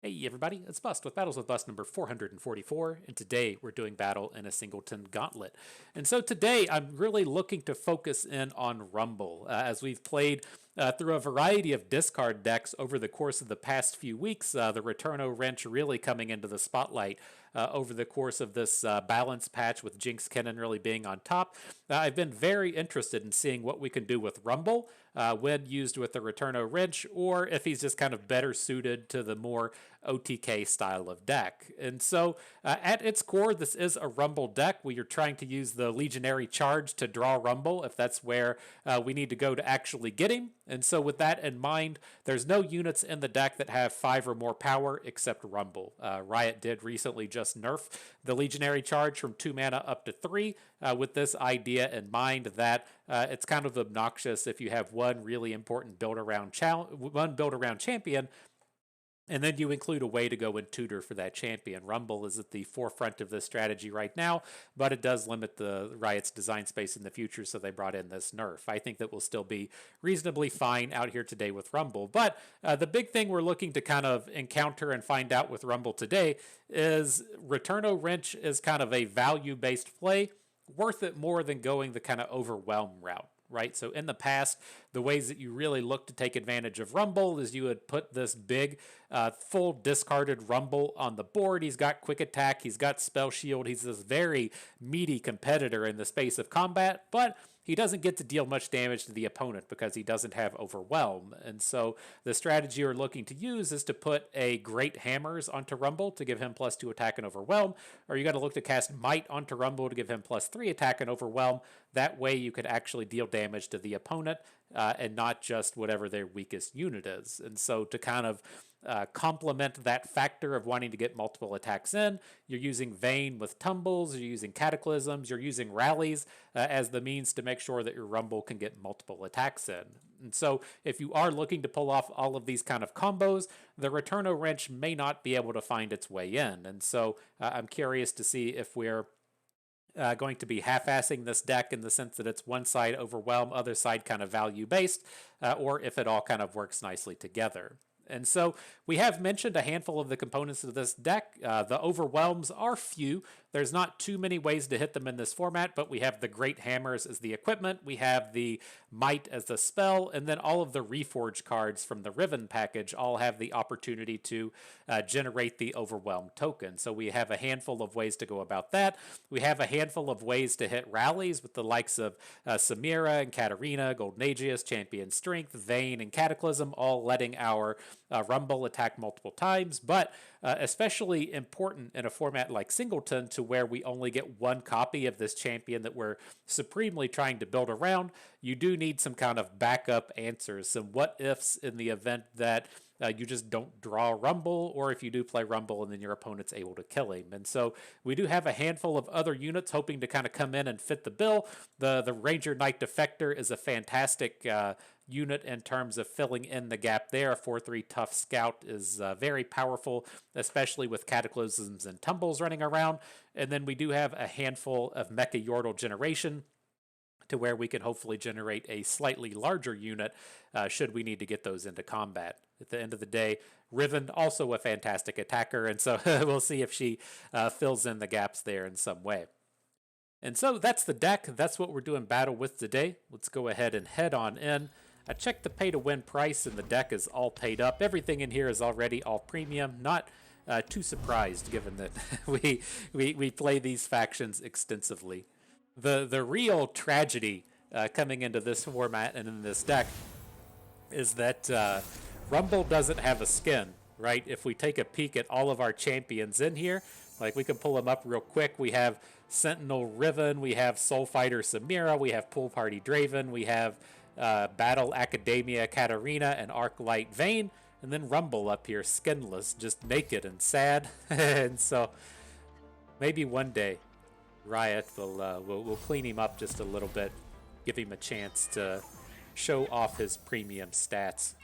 Hey everybody, it's Bust with Battles with Bust number 444, and today we're doing battle in a Singleton gauntlet. And so today I'm really looking to focus in on Rumble, as we've played through a variety of discard decks over the course of the past few weeks, the Returno Wrench really coming into the spotlight over the course of this balance patch with Jinx Cannon really being on top. I've been very interested in seeing what we can do with Rumble when used with the Returno Wrench, or if he's just kind of better suited to the more OTK style of deck. And so at its core, this is a Rumble deck. We are trying to use the Legionary Charge to draw Rumble if that's where we need to go to actually get him. And so with that in mind, there's no units in the deck that have 5 or more power except Rumble. Riot did recently just nerf the Legionary Charge from 2 mana up to 3 with this idea in mind that it's kind of obnoxious if you have one really important build-around champion and then you include a way to go and tutor for that champion. Rumble is at the forefront of this strategy right now, but it does limit the Riot's design space in the future, so they brought in this nerf. I think that we'll still be reasonably fine out here today with Rumble. But the big thing we're looking to kind of encounter and find out with Rumble today is Returno Wrench is kind of a value-based play, worth it more than going the kind of overwhelm route. Right? So in the past, the ways that you really look to take advantage of Rumble is you would put this big, full discarded Rumble on the board. He's got quick attack, he's got spell shield, he's this very meaty competitor in the space of combat, but he doesn't get to deal much damage to the opponent because he doesn't have Overwhelm. And so the strategy you're looking to use is to put a Great Hammers onto Rumble to give him +2 attack and Overwhelm, or you got to look to cast Might onto Rumble to give him +3 attack and Overwhelm. That way you could actually deal damage to the opponent and not just whatever their weakest unit is. And so to kind of complement that factor of wanting to get multiple attacks in, you're using Vayne with Tumbles, you're using Cataclysms, you're using Rallies as the means to make sure that your Rumble can get multiple attacks in. And so if you are looking to pull off all of these kind of combos, the Returno Wrench may not be able to find its way in. And so I'm curious to see if we're going to be half-assing this deck in the sense that it's one side Overwhelm, other side kind of value-based, or if it all kind of works nicely together. And so we have mentioned a handful of the components of this deck. The Overwhelms are few. There's not too many ways to hit them in this format, but we have the Great Hammers as the equipment, we have the Might as the spell, and then all of the Reforge cards from the Riven package all have the opportunity to generate the Overwhelm token. So we have a handful of ways to go about that. We have a handful of ways to hit rallies with the likes of Samira and Katarina, Golden Aegis, Champion Strength, Vayne, and Cataclysm, all letting our Rumble attack multiple times, but especially important in a format like Singleton to where we only get one copy of this champion that we're supremely trying to build around. You do need some kind of backup answers, some what ifs in the event that you just don't draw Rumble, or if you do play Rumble and then your opponent's able to kill him. And so we do have a handful of other units hoping to kind of come in and fit the bill. The Ranger Knight Defector is a fantastic unit in terms of filling in the gap there. A 4/3 tough scout is very powerful, especially with Cataclysms and Tumbles running around. And then we do have a handful of Mecha Yordle generation to where we can hopefully generate a slightly larger unit should we need to get those into combat. At the end of the day, Riven, also a fantastic attacker, and so we'll see if she fills in the gaps there in some way. And so that's the deck. That's what we're doing battle with today. Let's go ahead and head on in. I checked the pay-to-win price, and the deck is all paid up. Everything in here is already all premium. Not too surprised, given that we play these factions extensively. The real tragedy coming into this format and in this deck is that Rumble doesn't have a skin, right? If we take a peek at all of our champions in here, like we can pull them up real quick. We have Sentinel Riven, we have Soul Fighter Samira, we have Pool Party Draven, we have Battle Academia Katarina and Arclight Vayne, and then Rumble up here, skinless, just naked and sad. And so maybe one day Riot will clean him up just a little bit, give him a chance to show off his premium stats.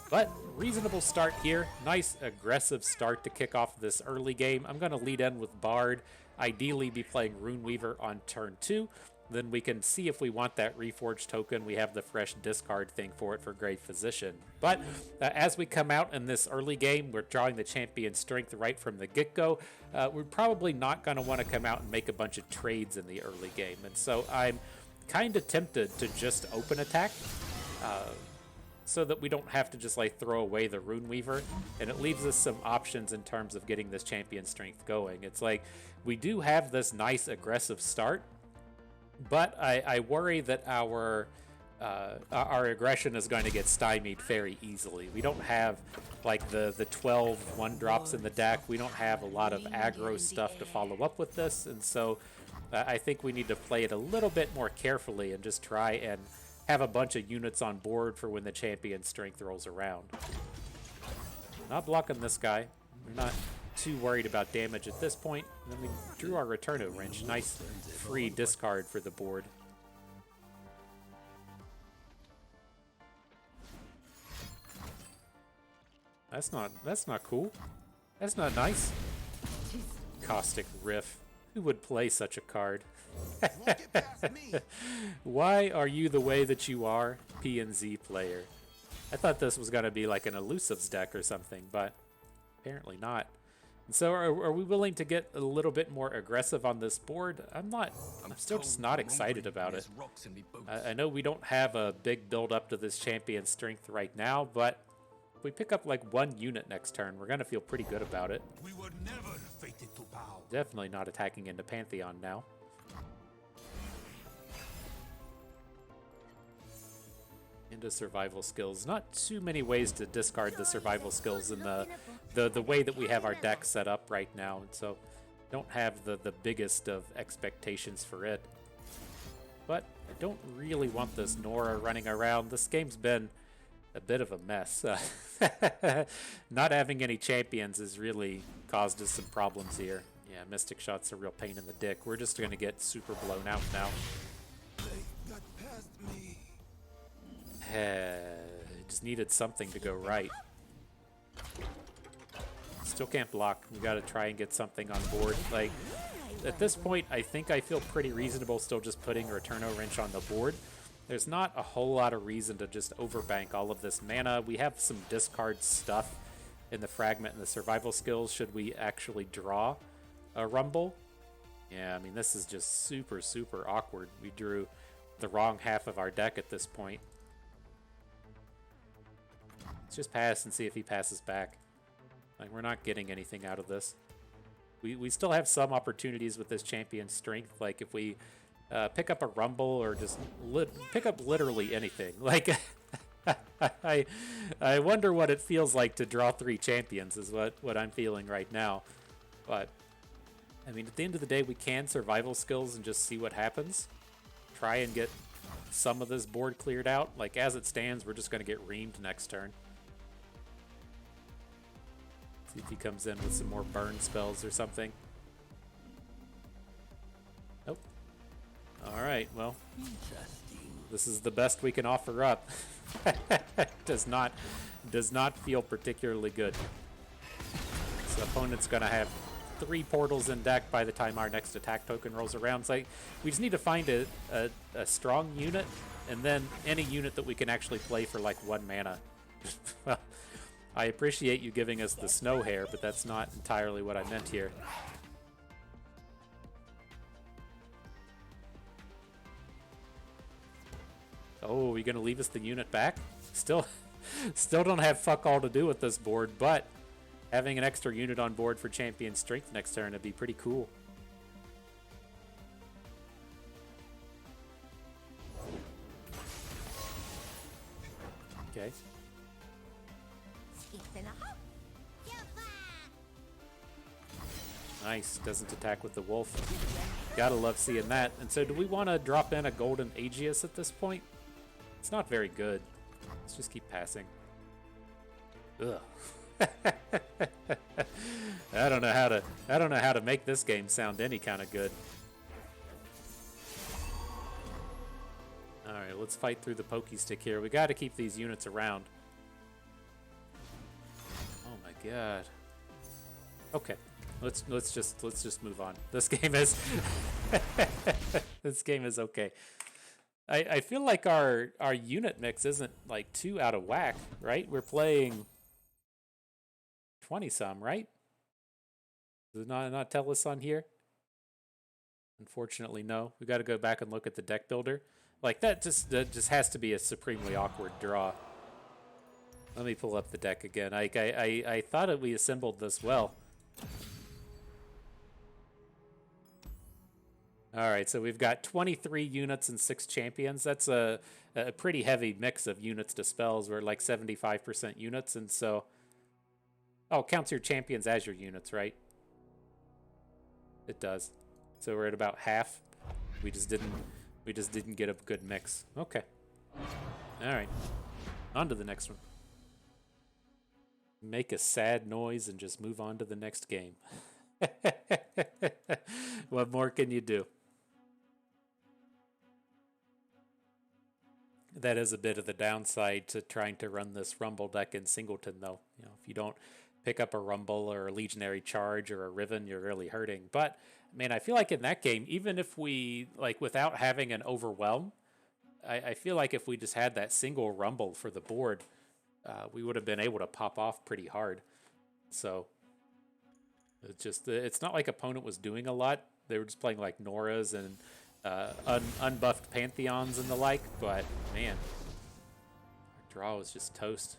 But reasonable start here. Nice aggressive start to kick off this early game. I'm going to lead in with Bard, ideally be playing Runeweaver on turn 2. then we can see if we want that Reforged token. We have the fresh discard thing for it for Grave Physician. But as we come out in this early game, we're drawing the champion strength right from the get-go. We're probably not going to want to come out and make a bunch of trades in the early game. And so I'm kind of tempted to just open attack so that we don't have to just like throw away the Rune Weaver. And it leaves us some options in terms of getting this champion strength going. It's like we do have this nice aggressive start, but I worry that our aggression is going to get stymied very easily. We don't have like the 12 1-drops in the deck. We don't have a lot of aggro stuff to follow up with this, and so I think we need to play it a little bit more carefully and just try and have a bunch of units on board for when the champion strength rolls around. Not blocking this guy. We're not too worried about damage at this point. And then we drew our Returno Wrench. Nice free discard for the board. That's not cool. That's not nice. Caustic Riff. Who would play such a card? Why are you the way that you are, P&Z player? I thought this was going to be like an Elusives deck or something, but apparently not. And so are we willing to get a little bit more aggressive on this board? I'm still just not excited about it. I know we don't have a big build up to this champion strength right now, but if we pick up like one unit next turn, we're going to feel pretty good about it. We were never fated to bow. Definitely not attacking into Pantheon now. Into survival skills. Not too many ways to discard the survival skills in the way that we have our deck set up right now, and so don't have the biggest of expectations for it. But I don't really want this Nora running around. This game's been a bit of a mess. Not having any champions has really caused us some problems here. Yeah, Mystic Shot's a real pain in the dick. We're just going to get super blown out now. They got past me. Just needed something to go right. Still can't block. We got to try and get something on board. Like, at this point, I think I feel pretty reasonable still just putting Returno Wrench on the board. There's not a whole lot of reason to just overbank all of this mana. We have some discard stuff in the Fragment and the survival skills should we actually draw a Rumble. Yeah, I mean, this is just super, super awkward. We drew the wrong half of our deck at this point. Let's just pass and see if he passes back. Like, we're not getting anything out of this. We still have some opportunities with this champion strength. Like, if we pick up a Rumble or just pick up literally anything. Like, I wonder what it feels like to draw 3 champions is what I'm feeling right now. But, I mean, at the end of the day, we can survival skills and just see what happens. Try and get some of this board cleared out. Like, as it stands, we're just going to get reamed next turn. See if he comes in with some more burn spells or something. Nope. Alright, well, this is the best we can offer up. does not feel particularly good. So opponent's gonna have 3 portals in deck by the time our next attack token rolls around. It's like we just need to find a strong unit, and then any unit that we can actually play for like 1 mana. Well, I appreciate you giving us the snow hair, but that's not entirely what I meant here. Oh, are you gonna leave us the unit back? Still don't have fuck all to do with this board, but having an extra unit on board for champion strength next turn would be pretty cool. Okay. Nice, doesn't attack with the wolf. Gotta love seeing that. And so do we want to drop in a golden Aegeus at this point? It's not very good. Let's just keep passing. Ugh. I don't know how to make this game sound any kind of good. Alright, let's fight through the pokey stick here. We gotta keep these units around. Oh my god. Okay. Let's just move on. This game is This game is okay. I feel like our unit mix isn't like too out of whack, right? We're playing 20 some, right? Does it not tell us on here? Unfortunately, no. We got to go back and look at the deck builder. Like that just has to be a supremely awkward draw. Let me pull up the deck again. I thought that we assembled this well. All right, so we've got 23 units and 6 champions. That's a pretty heavy mix of units to spells. We're like 75% units, and so... Oh, counts your champions as your units, right? It does. So we're at about half. We just didn't get a good mix. Okay. All right. On to the next one. Make a sad noise and just move on to the next game. What more can you do? That is a bit of the downside to trying to run this Rumble deck in Singleton, though. You know, if you don't pick up a Rumble or a Legionary Charge or a Riven, you're really hurting. But, man, I feel like in that game, even if we, like, without having an Overwhelm, I feel like if we just had that single Rumble for the board, we would have been able to pop off pretty hard. So, it's not like opponent was doing a lot. They were just playing, like, Noras and unbuffed Pantheons and the like, but man, our draw was just toast.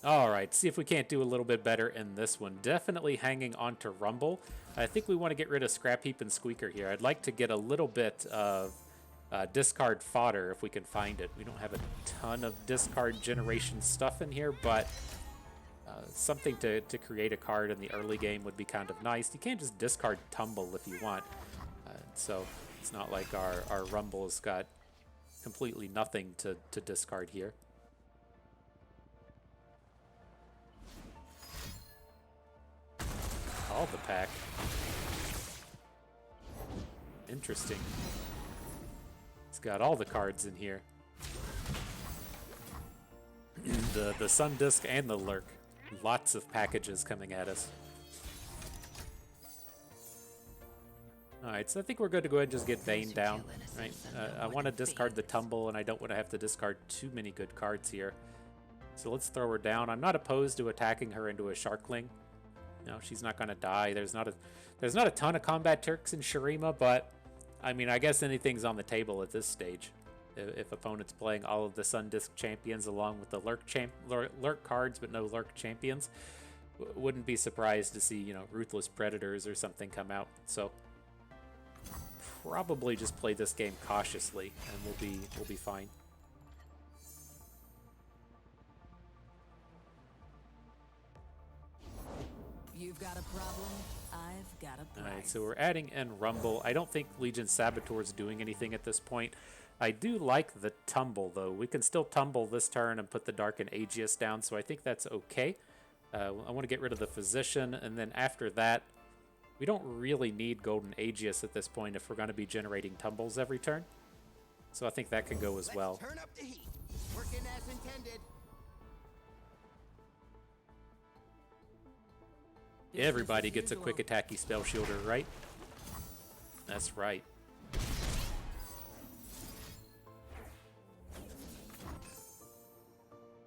All right, see if we can't do a little bit better in this one. Definitely hanging on to Rumble. I think we want to get rid of Scrap Heap and Squeaker here. I'd like to get a little bit of discard fodder if we can find it. We don't have a ton of discard generation stuff in here, but something to create a card in the early game would be kind of nice. You can't just discard Tumble if you want. So it's not like our Rumble's got completely nothing to discard here. All the pack. Interesting. It's got all the cards in here. The Sun Disc and the Lurk. Lots of packages coming at us. Alright, so I think we're good to go ahead and just get Vayne down, right? I want to discard the Tumble, and I don't want to have to discard too many good cards here. So let's throw her down. I'm not opposed to attacking her into a Sharkling. You know, she's not going to die. There's not a ton of combat Turks in Shurima, but, I mean, I guess anything's on the table at this stage. If opponent's playing all of the Sun Disc champions along with the Lurk cards, but no Lurk champions, wouldn't be surprised to see, you know, Ruthless Predators or something come out. So probably just play this game cautiously, and we'll be fine. You've got a problem, I've got a price. All right, so we're adding in Rumble. I don't think Legion Saboteur's doing anything at this point. I do like the Tumble, though. We can still Tumble this turn and put the Dark and Aegis down, so I think that's okay. I want to get rid of the Physician, and then after that, we don't really need Golden Aegis at this point if we're going to be generating Tumbles every turn. So I think that can go as well. Turn up the heat. Working as intended. Everybody gets a quick attacky spell shielder, right? That's right.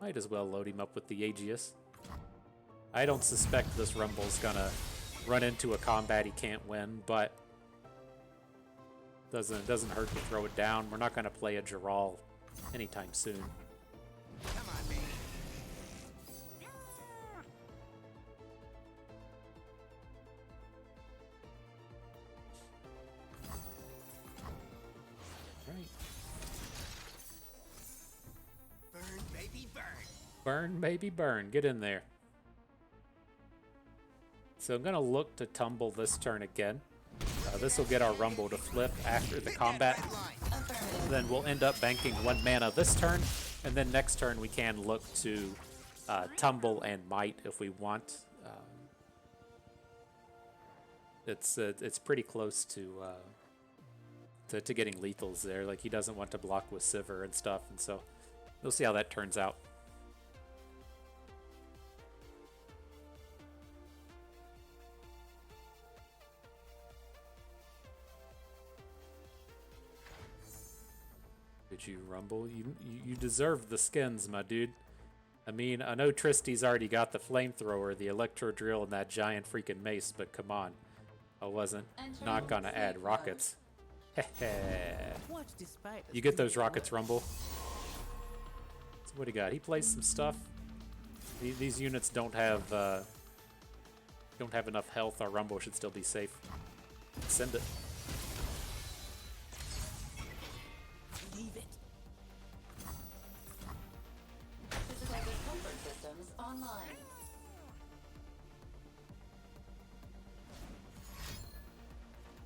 Might as well load him up with the Aegis. I don't suspect this Rumble's gonna run into a combat he can't win, but doesn't hurt to throw it down. We're not gonna play a Giral anytime soon. Come on, baby. Right. Burn, baby, burn. Burn, baby, burn. Get in there. So I'm going to look to Tumble this turn again. This will get our Rumble to flip after the combat. Then we'll end up banking 1 mana this turn. And then next turn we can look to Tumble and Might if we want. It's pretty close to getting lethals there. Like, he doesn't want to block with Sivir and stuff. And so we'll see how that turns out. did you, Rumble? You deserve the skins, my dude. I mean, I know Tristy's already got the flamethrower, the electro drill, and that giant freaking mace, but come on. I wasn't not gonna add rockets. You get those rockets, Rumble. So what do you got? He plays some stuff. These units don't have enough health. Our Rumble should still be safe. Send it. Leave it. Physical comfort systems online.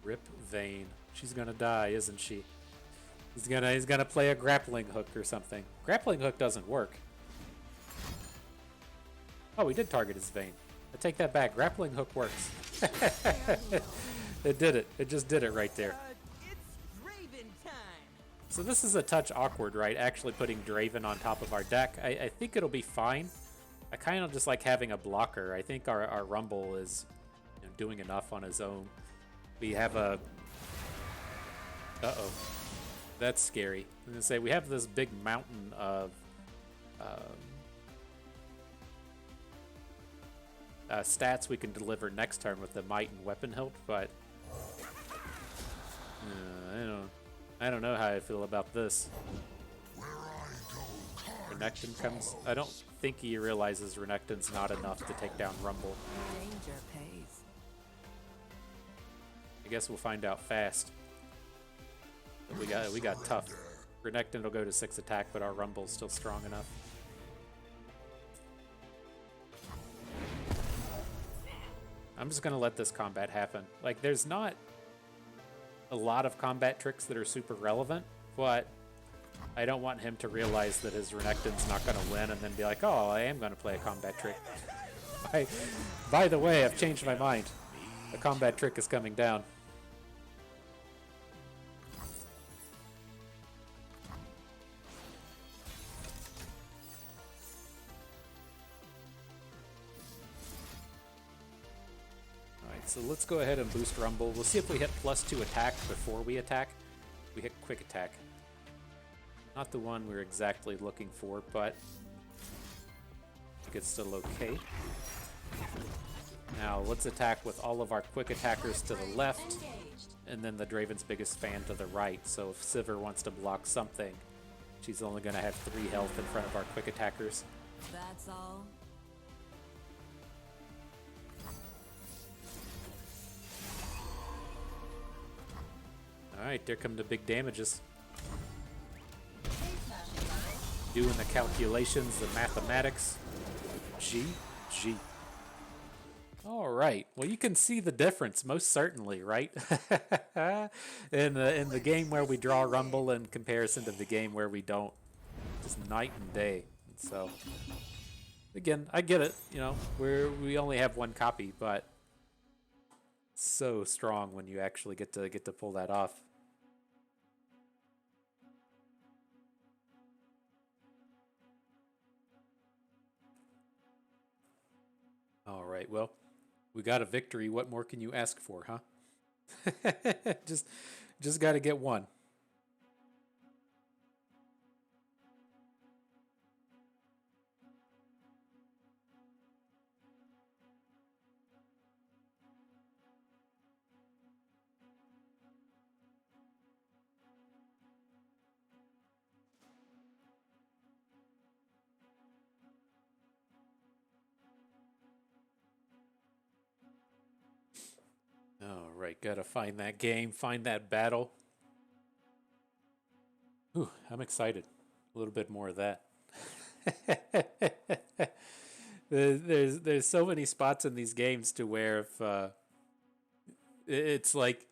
Rip Vayne. She's gonna die, isn't she? He's gonna play a grappling hook or something. Grappling hook doesn't work. Oh, we did target his Vayne. I take that back. Grappling hook works. It did it. It just did it right there. It's Raven time. So this is a touch awkward, right? Actually putting Draven on top of our deck. I think it'll be fine. I kind of just like having a blocker. I think our Rumble is doing enough on his own. We have a... Uh-oh. That's scary. I'm going to say we have this big mountain of stats we can deliver next turn with the Might and Weapon Hilt, but I don't know how I feel about this. Renekton comes. I don't think he realizes Renekton's not enough to take down Rumble. Danger pays. I guess we'll find out fast. But we got tough. Renekton will go to 6 attack, but our Rumble's still strong enough. I'm just gonna let this combat happen. Like, there's not a lot of combat tricks that are super relevant, but I don't want him to realize that his Renekton's not gonna win and then be like, oh, I am gonna play a combat trick. By the way, I've changed my mind. The combat trick is coming down. So let's go ahead and boost Rumble. We'll see if we hit +2 attack before we attack. We hit quick attack. Not the one we're exactly looking for, but I think it's still okay. Now let's attack with all of our quick attackers to the left, and then the Draven's biggest fan to the right. So if Sivir wants to block something, she's only going to have 3 health in front of our quick attackers. That's all. Alright, there come the big damages. Doing the calculations, the mathematics. G. Alright, well you can see the difference, most certainly, right? in the game where we draw Rumble in comparison to the game where we don't. Just night and day. So, again, I get it, we only have 1 copy, but so strong when you actually get to pull that off. All right, well, we got a victory. What more can you ask for, huh? just got to get one. All right, gotta find that game, find that battle. Ooh, I'm excited. A little bit more of that. There's so many spots in these games to where if it's like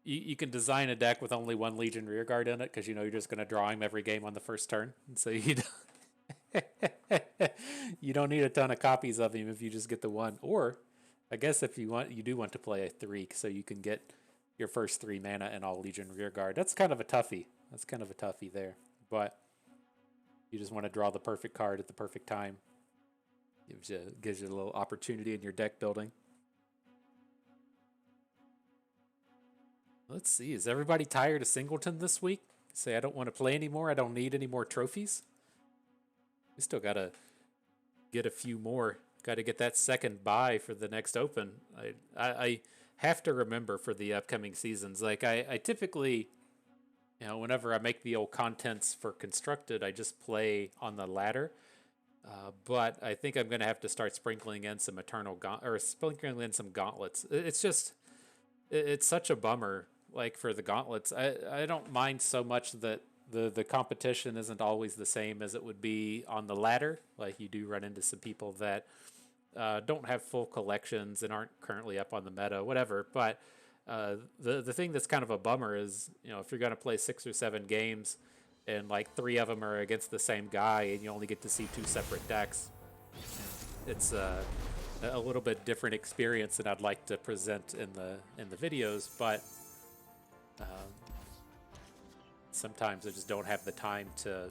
you can design a deck with only 1 Legion Rearguard in it because you're just gonna draw him every game on the first turn, and so you don't need a ton of copies of him if you just get the 1. Or I guess if you do want to play a 3, so you can get your first 3 mana and all Legion Rearguard. That's kind of a toughie. That's kind of a toughie there. But you just want to draw the perfect card at the perfect time. Gives you a little opportunity in your deck building. Let's see. Is everybody tired of Singleton this week? say I don't want to play anymore. I don't need any more trophies. We still gotta get a few more. Got to get that second buy for the next open. I have to remember for the upcoming seasons. Like I typically, whenever I make the old contents for Constructed, I just play on the ladder. But I think I'm gonna have to start sprinkling in some sprinkling in some gauntlets. It's such a bummer. Like for the gauntlets, I don't mind so much that the competition isn't always the same as it would be on the ladder. Like you do run into some people that don't have full collections and aren't currently up on the meta, whatever. But the thing that's kind of a bummer is, if you're going to play 6 or 7 games and like 3 of them are against the same guy and you only get to see 2 separate decks, it's a little bit different experience than I'd like to present in the videos. But sometimes I just don't have the time to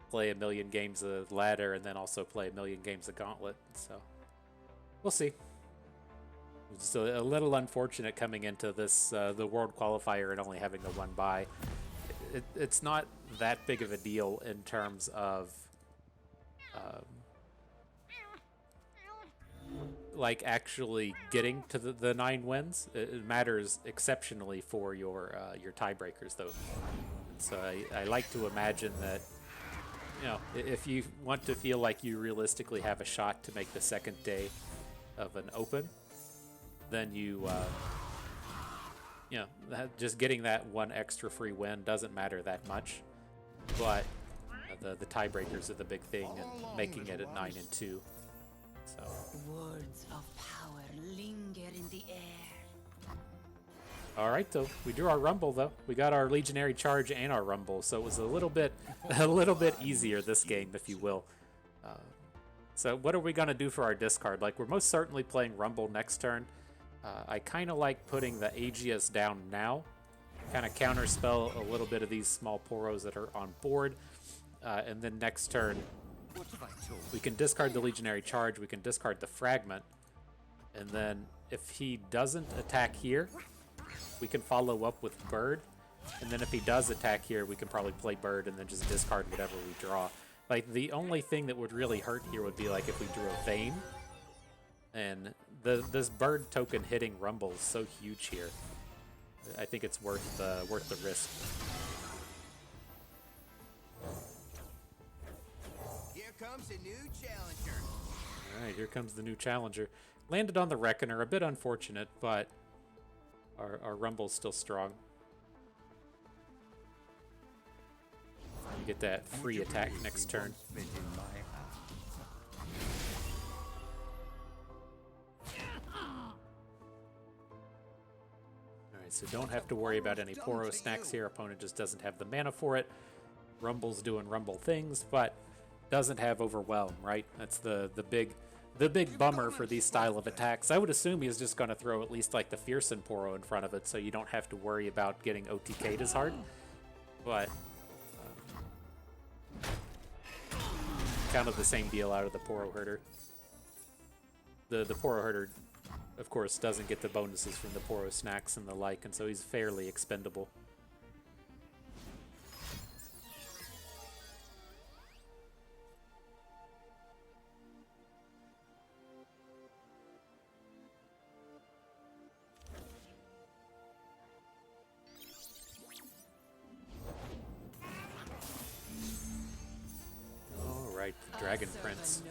play a million games of ladder and then also play a million games of gauntlet. So we'll see. It's a little unfortunate coming into this the world qualifier and only having the 1 buy. It's not that big of a deal in terms of like actually getting to the 9 wins. It matters exceptionally for your tiebreakers, though. So I like to imagine that, if you want to feel like you realistically have a shot to make the second day of an open, then just getting that 1 extra free win doesn't matter that much. But the tiebreakers are the big thing, and making it at 9-2. So. Words of power linger in the air. All right, though. We drew our Rumble, though. We got our Legionary Charge and our Rumble, so it was a little bit easier this game, if you will. So what are we going to do for our discard? Like, we're most certainly playing Rumble next turn. I kind of like putting the Aegis down now. Kind of counterspell a little bit of these small Poros that are on board. And then next turn, we can discard the Legionary Charge, we can discard the Fragment, and then if he doesn't attack here, we can follow up with Bird, and then if he does attack here, we can probably play Bird and then just discard whatever we draw. Like, the only thing that would really hurt here would be like if we drew a Vayne, and this Bird token hitting Rumble is so huge here. I think it's worth the risk. Comes a new challenger. All right, here comes the new challenger. Landed on the Reckoner, a bit unfortunate, but our Rumble's still strong. You get that free attack next turn. Alright, so don't have to worry about any Poro snacks here. Opponent just doesn't have the mana for it. Rumble's doing Rumble things, but doesn't have Overwhelm, right? That's the big bummer for these style of attacks. I would assume he's just going to throw at least like the Fearsome Poro in front of it, so you don't have to worry about getting OTK'd as hard. But kind of the same deal out of the Poro Herder. The Poro Herder, of course, doesn't get the bonuses from the Poro snacks and the like, and so he's fairly expendable. Dragon Prince.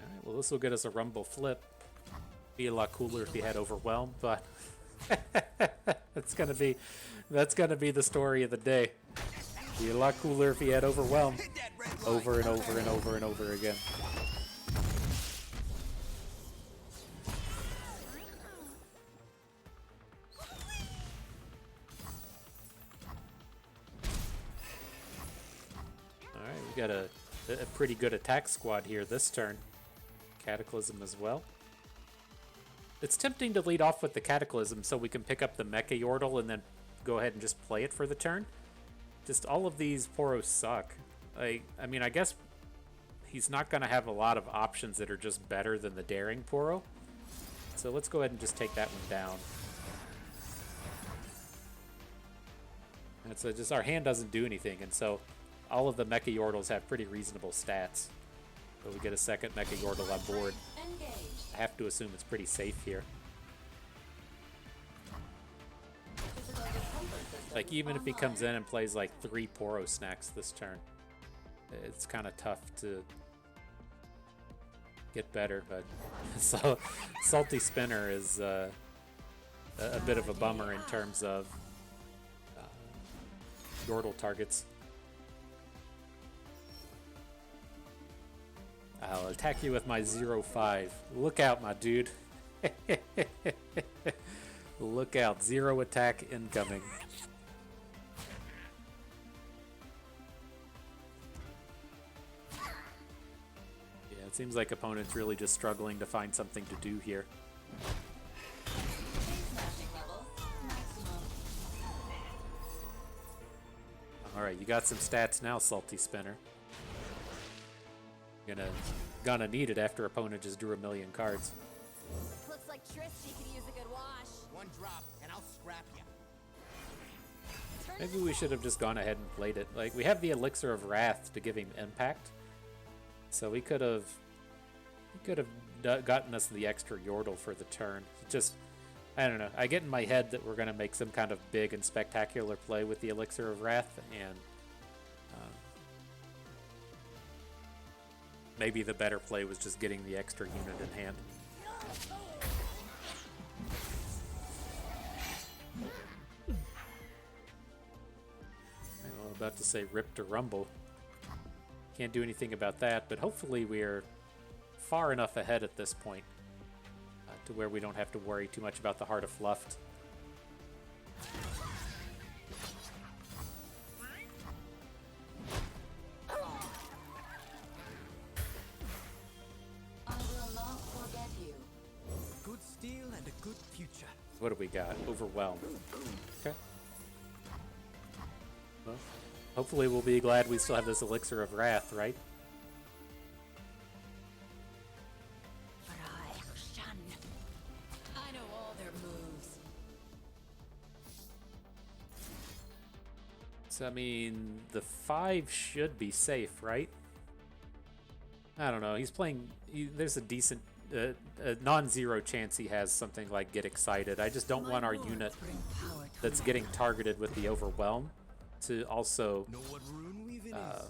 Alright, well, this will get us a Rumble flip. Be a lot cooler if he had Overwhelm, but that's gonna be the story of the day. Be a lot cooler if he had Overwhelm over and over and over and over again. Got a pretty good attack squad here this turn. Cataclysm as well. It's tempting to lead off with the Cataclysm so we can pick up the Mecha Yordle and then go ahead and just play it for the turn. Just all of these Poros suck. I mean, I guess he's not going to have a lot of options that are just better than the Daring Poro. So let's go ahead and just take that one down. And so just our hand doesn't do anything, and so all of the Mecha Yordles have pretty reasonable stats. So we get a second Mecha Yordle on board. Engaged. I have to assume it's pretty safe here. Physical discomfort systems Like, even if he online. comes in and plays like 3 Poro snacks this turn, it's kind of tough to get better. But so Salty Spinner is a bit of a bummer in terms of Yordle targets. I'll attack you with my 0-5. Look out, my dude. Look out. 0 attack incoming. Yeah, it seems like opponent's really just struggling to find something to do here. Smashing levels maximum. Alright, you got some stats now, Salty Spinner. Gonna need it after opponent just drew 1,000,000 cards. Looks like Tristy could use a good wash. One drop, and I'll scrap you. Maybe we should have just gone ahead and played it. Like, we have the Elixir of Wrath to give him impact. So we could have gotten us the extra Yordle for the turn. Just, I don't know. I get in my head that we're going to make some kind of big and spectacular play with the Elixir of Wrath, and maybe the better play was just getting the extra unit in hand. I'm about to say rip to rumble. Can't do anything about that, but hopefully we're far enough ahead at this point to where we don't have to worry too much about the Heart of Fluff. I will not forget you. Good steel and a good future. What do we got? Overwhelm. Okay. Well, hopefully we'll be glad we still have this Elixir of Wrath, right? I know all their moves. So, I mean, the 5 should be safe, right? I don't know. He's playing... there's a decent... a non-zero chance he has something like Get Excited. I just don't want our unit that's getting targeted with the Overwhelm to also Know what rune weaving is?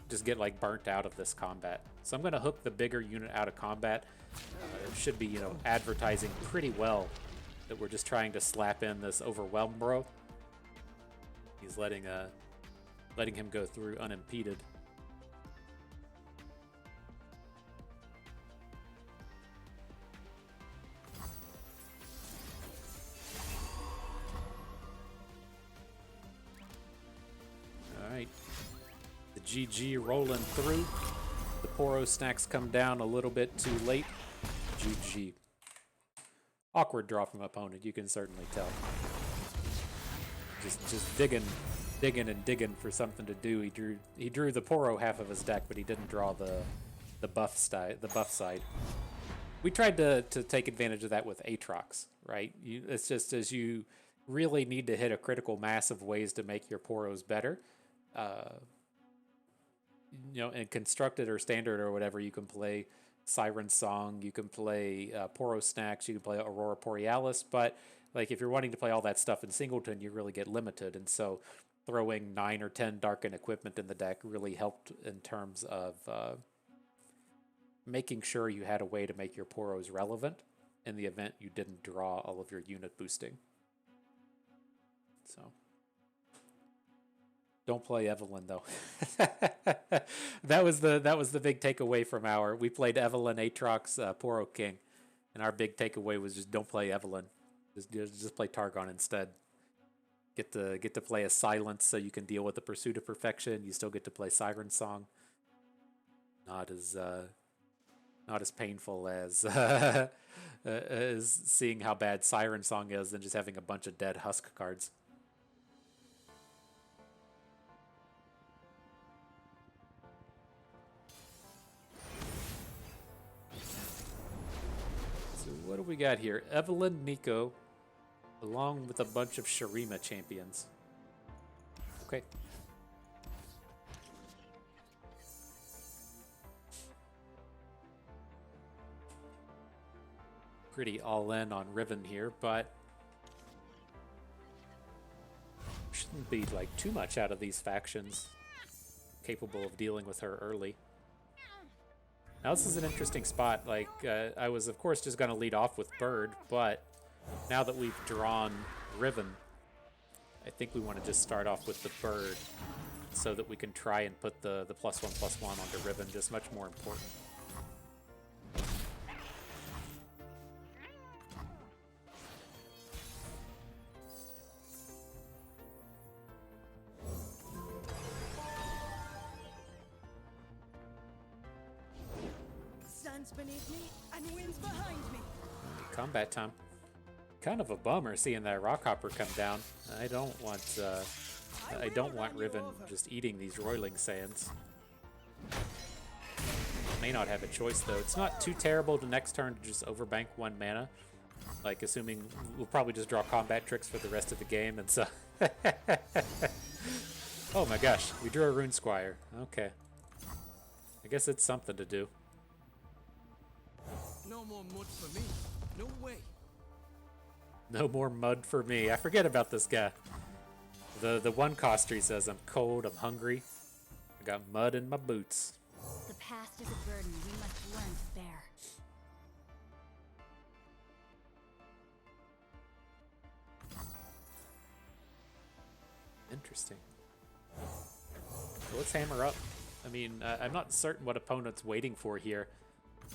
just get like burnt out of this combat. So I'm going to hook the bigger unit out of combat. It should be, you know, advertising pretty well that we're just trying to slap in this Overwhelm bro. He's letting him go through unimpeded. Alright. The GG rolling through. The Poro snacks come down a little bit too late. GG. Awkward draw from opponent, you can certainly tell. Just digging and digging for something to do. He drew the Poro half of his deck, but he didn't draw the buff side. We tried to take advantage of that with Aatrox, right? It's just as you really need to hit a critical mass of ways to make your Poros better. You know, in constructed or standard or whatever, you can play Siren Song, you can play Poro Snacks, you can play Aurora Borealis, but like if you're wanting to play all that stuff in Singleton, you really get limited, and so throwing 9 or 10 Darken equipment in the deck really helped in terms of making sure you had a way to make your Poros relevant in the event you didn't draw all of your unit boosting. So don't play Evelyn though. that was the big takeaway from we played Evelyn, Aatrox, Poro King, and our big takeaway was just don't play Evelyn. Just play Targon instead. Get to play a Silence so you can deal with the Pursuit of Perfection. You still get to play Siren Song. Not as painful as as seeing how bad Siren Song is and just having a bunch of dead Husk cards. So what do we got here? Evelyn, Neeko, along with a bunch of Shurima champions. Okay. Pretty all in on Riven here, but shouldn't be like too much out of these factions. Capable of dealing with her early. Now this is an interesting spot. Like I was of course just going to lead off with Bird, but now that we've drawn Riven, I think we want to just start off with the Bird so that we can try and put the +1/+1 onto Riven, just much more important. Sun's beneath me and winds behind me. Combat time. Kind of a bummer seeing that Rockhopper come down. I don't want Riven just eating these Roiling Sands. May not have a choice though. It's not too terrible to next turn to just overbank 1 mana. Like assuming we'll probably just draw combat tricks for the rest of the game, and so oh my gosh, we drew a Rune Squire. Okay. I guess it's something to do. No more mud for me. No way. No more mud for me. I forget about this guy. The one coster, he says, I'm cold, I'm hungry. I got mud in my boots. The past is a burden we must learn to bear. Interesting. So let's hammer up. I mean, I'm not certain what opponent's waiting for here,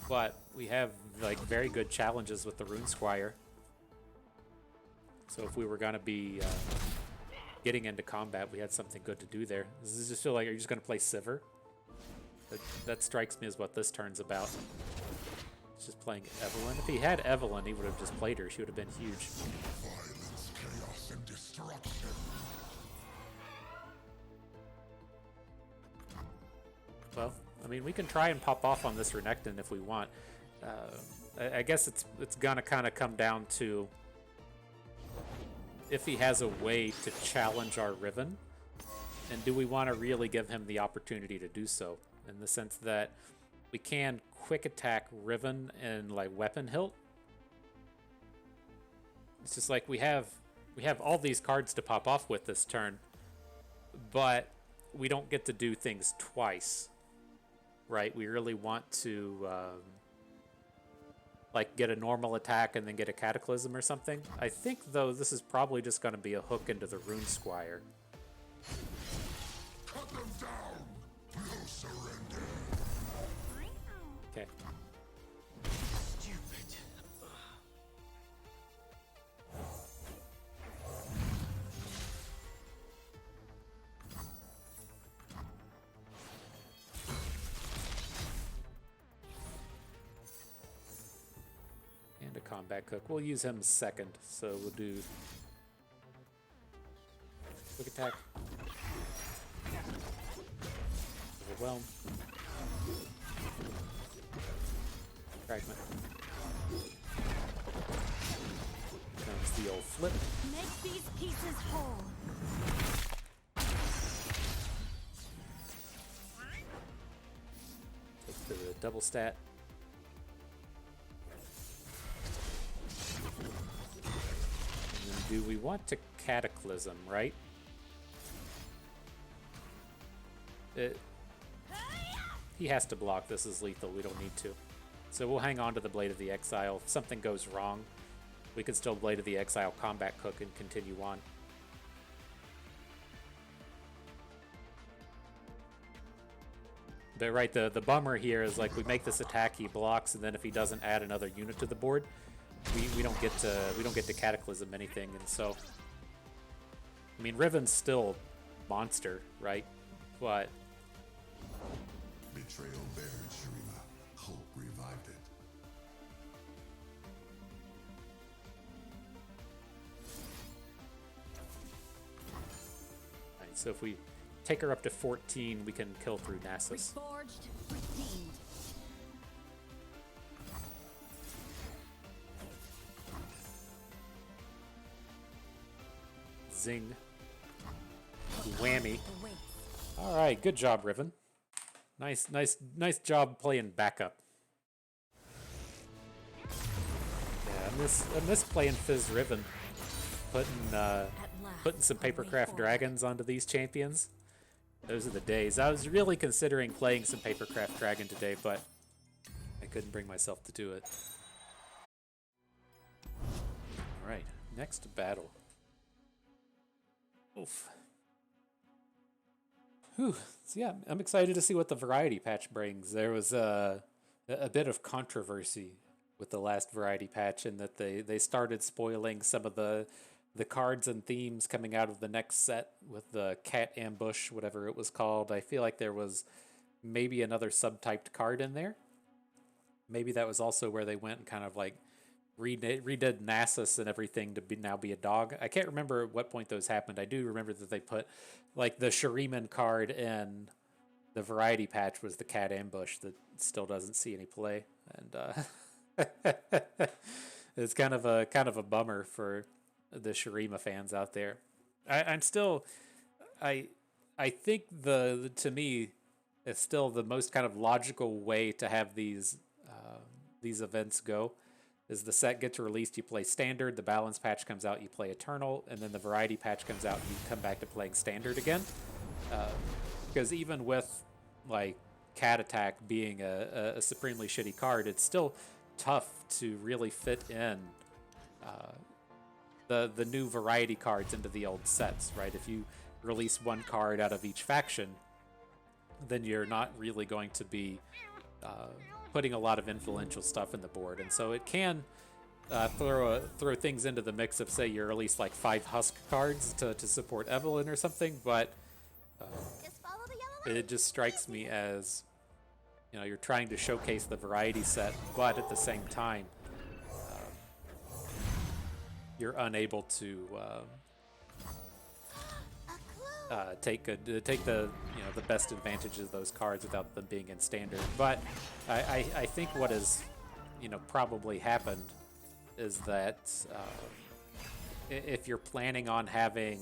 but we have like very good challenges with the Rune Squire. So if we were gonna be getting into combat, we had something good to do there. Does this just feel like, are you just gonna play Sivir? That strikes me as what this turn's about. It's just playing Evelyn. If he had Evelyn, he would have just played her. She would have been huge. Violence, chaos, and destruction. Well, I mean, we can try and pop off on this Renekton if we want. I guess it's gonna kind of come down to if he has a way to challenge our Riven, and do we want to really give him the opportunity to do so, in the sense that we can quick attack Riven and like weapon hilt. It's just like we have all these cards to pop off with this turn, but we don't get to do things twice, right? We really want to like get a normal attack and then get a Cataclysm or something. I think though this is probably just going to be a hook into the Rune Squire. Cut them down. No surrender. Okay. Stupid. And a combat cook. We'll use him second, so we'll do quick attack. Overwhelm. Fragment. Comes the old flip. Make these pieces whole. Take the double stat. And then do we want to Cataclysm, right? He has to block. This is lethal. We don't need to. So we'll hang on to the Blade of the Exile. If something goes wrong, we can still Blade of the Exile combat cook and continue on. But right, the bummer here is like we make this attack, he blocks, and then if he doesn't add another unit to the board, we don't get to Cataclysm anything. And so, I mean, Riven's still monster, right? But Betrayal buried Shurima. Hope revived it. right, so if we take her up to 14, we can kill through Nasus. Reforged, redeemed. Zing. Whammy. The weights. All right, good job, Riven. Nice job playing backup. Yeah, I miss playing Fizz Riven. Putting some Papercraft Dragons onto these champions. Those are the days. I was really considering playing some Papercraft Dragon today, but I couldn't bring myself to do it. All right, next battle. Oof. Whew. So yeah, I'm excited to see what the variety patch brings. There was a bit of controversy with the last variety patch in that they started spoiling some of the cards and themes coming out of the next set with the cat ambush, whatever it was called. I feel like there was maybe another subtyped card in there. Maybe that was also where they went and kind of like redid Nasus and everything to now be a dog. I can't remember at what point those happened. I do remember that they put like the Shuriman card in the variety patch was the cat ambush that still doesn't see any play, and it's kind of a bummer for the Shurima fans out there. I think to me it's still the most kind of logical way to have these events go. Is the set gets released, you play Standard, the Balance patch comes out, you play Eternal, and then the Variety patch comes out, and you come back to playing Standard again. Because even with, like, Cat Attack being a supremely shitty card, it's still tough to really fit in the new Variety cards into the old sets, right? If you release one card out of each faction, then you're not really going to be putting a lot of influential stuff in the board, and so it can throw things into the mix of, say, you release like 5 Husk cards to support Evelyn or something, but Just follow the yellow it just strikes me as, you know, you're trying to showcase the variety set, but at the same time, you're unable to take the the best advantages of those cards without them being in Standard. But I think what has probably happened is that if you're planning on having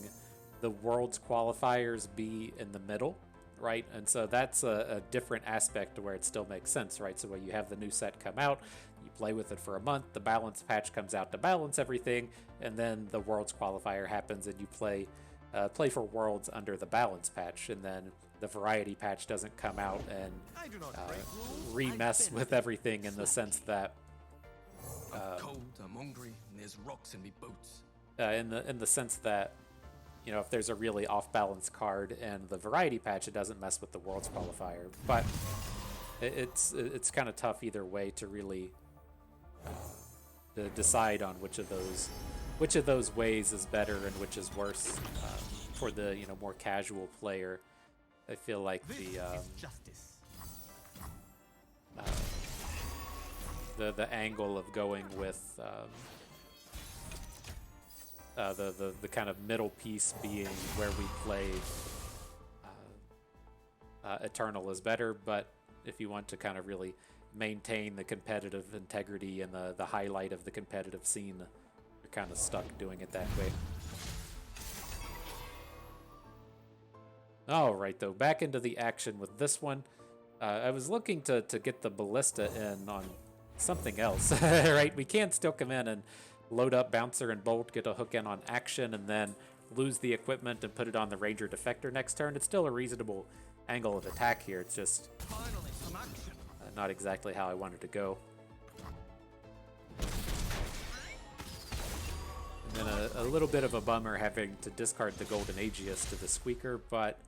the Worlds qualifiers be in the middle, right, and so that's a different aspect to where it still makes sense, right? So when you have the new set come out, you play with it for a month, the balance patch comes out to balance everything, and then the Worlds qualifier happens and you play for Worlds under the balance patch, and then the variety patch doesn't come out and remess with everything in the sense that I'm cold, I'm hungry, and there's rocks in me boots. in the sense that if there's a really off balance card in the variety patch, it doesn't mess with the Worlds qualifier. But it's kind of tough either way to really to decide on which of those ways is better and which is worse for the more casual player. I feel like the angle of going with the kind of middle piece being where we play Eternal is better, but if you want to kind of really maintain the competitive integrity and the highlight of the competitive scene, you're kind of stuck doing it that way. All right, though, back into the action with this one. I was looking to get the Ballista in on something else, right? We can still come in and load up Bouncer and Bolt, get a hook in on action, and then lose the equipment and put it on the Ranger Defector next turn. It's still a reasonable angle of attack here. It's just Finally, some action. not exactly how I wanted to go. And then a little bit of a bummer having to discard the Golden Aegis to the Squeaker, but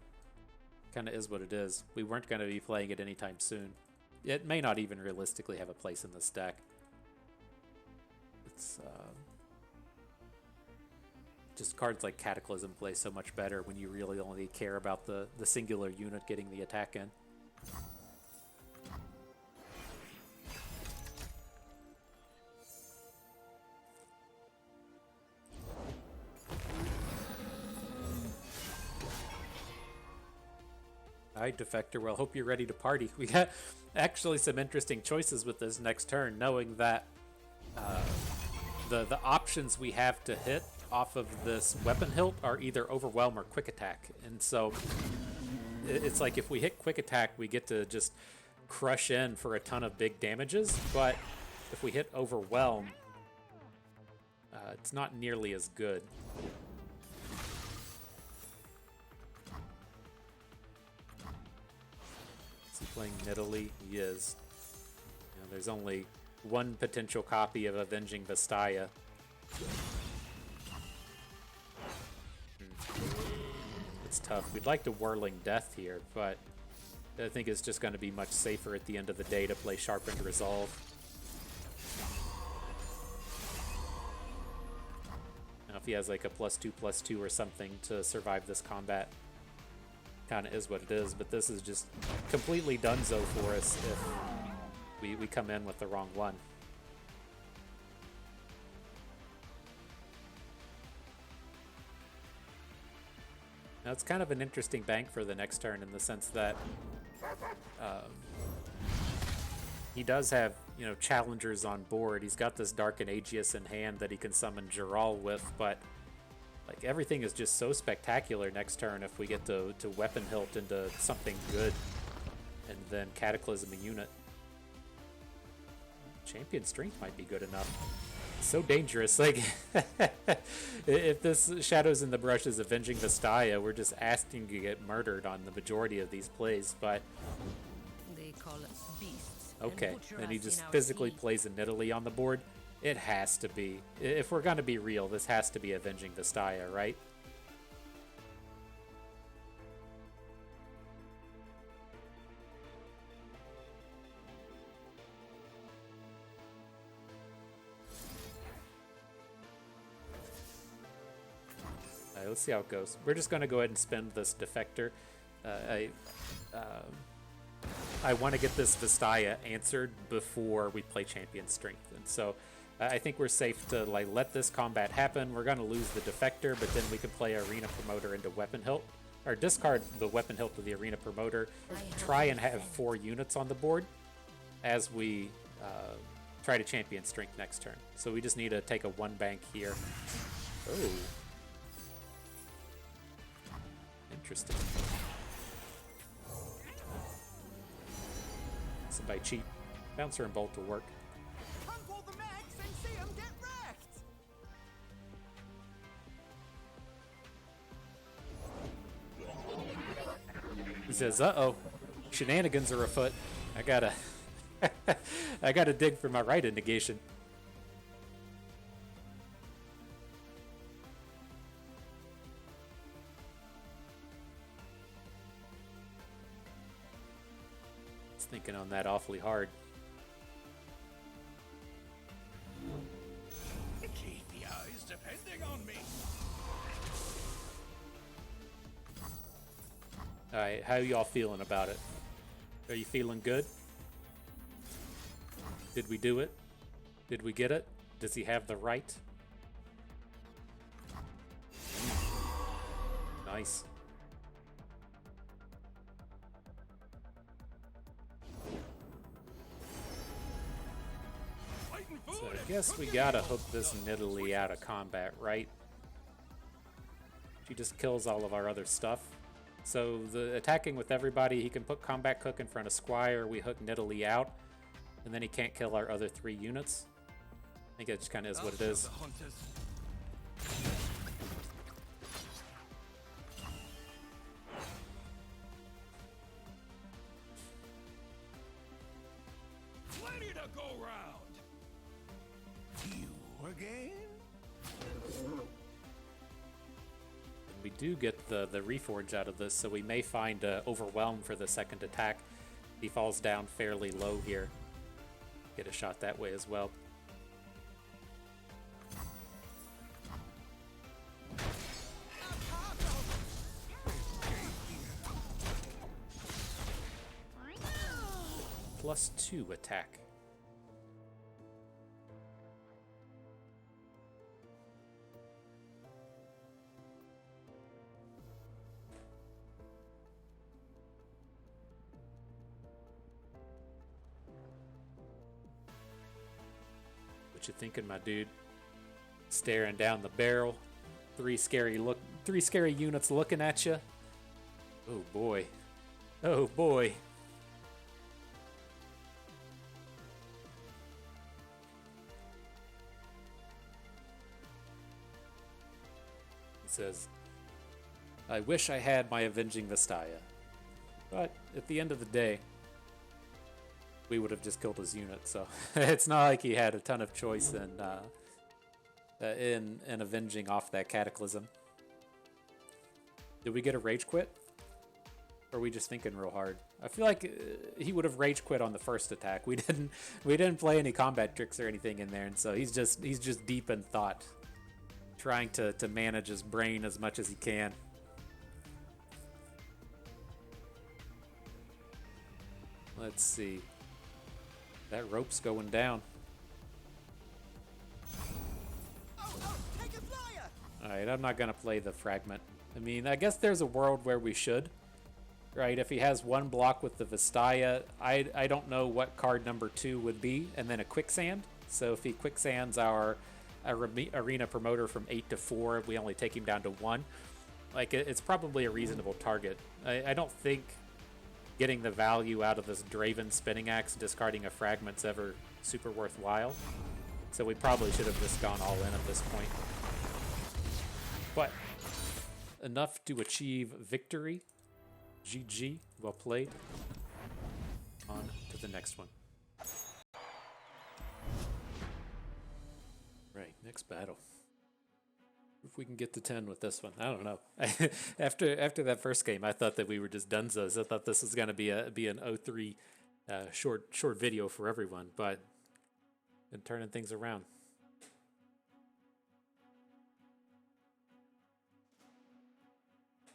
kind of is what it is. We weren't going to be playing it anytime soon. It may not even realistically have a place in this deck. It's just cards like Cataclysm play so much better when you really only care about the singular unit getting the attack in. Alright, Defector, well, hope you're ready to party. We got actually some interesting choices with this next turn, knowing that the options we have to hit off of this weapon hilt are either overwhelm or quick attack. And so it's like if we hit quick attack, we get to just crush in for a ton of big damages. But if we hit overwhelm, it's not nearly as good. Is he playing Nidalee? He is. You know, there's only one potential copy of Avenging Vastaya. It's tough. We'd like to Whirling Death here, but I think it's just going to be much safer at the end of the day to play Sharpened Resolve. Now, if he has like a +2/+2 or something to survive this combat, kind of is what it is, but this is just completely donezo for us if we come in with the wrong one. Now it's kind of an interesting bank for the next turn in the sense that he does have, you know, challengers on board. He's got this Dark Aegius in hand that he can summon Jaral with, but like everything is just so spectacular next turn if we get to weapon hilt into something good and then Cataclysm a unit. Champion Strength might be good enough. So dangerous. Like, if this Shadows in the Brush is Avenging Vastaya, we're just asking to get murdered on the majority of these plays, but They call us beasts. okay. And he just physically plays a Nidalee on the board. It has to be. If we're going to be real, this has to be Avenging Vastaya, right? Let's see how it goes. We're just going to go ahead and spend this Defector. I want to get this Vastaya answered before we play Champion Strength. And so I think we're safe to like let this combat happen. We're going to lose the Defector, but then we can play Arena Promoter into Weapon Hilt. Or discard the Weapon Hilt to the Arena Promoter. Try and have 4 units on the board as we try to Champion Strength next turn. So we just need to take a 1 bank here. Oh. Interesting. Somebody cheat. Bouncer and Bolt will work. Unpull the mags and see 'em get wrecked! He says, "Uh-oh, shenanigans are afoot. I gotta, I gotta dig for my right negation." Thinking on that awfully hard. Keep your eyes depending on me. Alright, how y'all feeling about it? Are you feeling good? Did we do it? Did we get it? Does he have the right? Nice. So I guess we gotta hook this Nidalee out of combat, right? She just kills all of our other stuff. So the attacking with everybody, he can put Combat Cook in front of Squire, we hook Nidalee out, and then he can't kill our other 3 units. I think it just kind of is what it is. Plenty to go round. You again? We do get the Reforge out of this, so we may find Overwhelm for the second attack. He falls down fairly low here. Get a shot that way as well. +2 attack. What you thinking, my dude? Staring down the barrel. Three scary units looking at you. Oh boy. Oh boy. He says, I wish I had my Avenging Vastaya. But at the end of the day, we would have just killed his unit, so it's not like he had a ton of choice in avenging off that Cataclysm. Did we get a rage quit? Or are we just thinking real hard? I feel like he would have rage quit on the first attack. We didn't play any combat tricks or anything in there, and so he's just deep in thought, trying to manage his brain as much as he can. Let's see. That rope's going down. Take a flyer! Alright, I'm not gonna play the fragment. I mean, I guess there's a world where we should. Right, if he has one block with the Vastaya, I don't know what card number 2 would be, and then a quicksand. So if he quicksands our arena promoter from 8 to 4, we only take him down to 1. Like, it's probably a reasonable target. I don't think getting the value out of this Draven spinning axe, discarding a fragment's ever super worthwhile. So we probably should have just gone all in at this point. But enough to achieve victory. GG, well played. On to the next one. Right, next battle. If we can get to 10 with this one, I don't know. after that first game, I thought that we were just dunzos. I thought this was going to be an 0-3 short video for everyone, but been turning things around.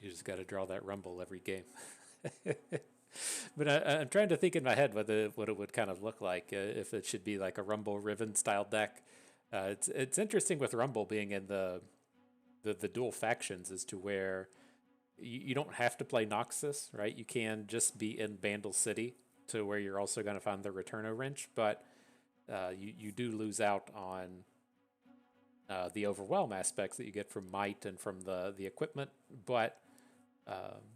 You just got to draw that rumble every game. But I'm trying to think in my head what it would kind of look like if it should be like a rumble Riven style deck. It's interesting with rumble being in the dual factions as to where you don't have to play Noxus, right? You can just be in Bandle City to where you're also going to find the Returno Wrench, but you do lose out on the overwhelm aspects that you get from Might and from the equipment, but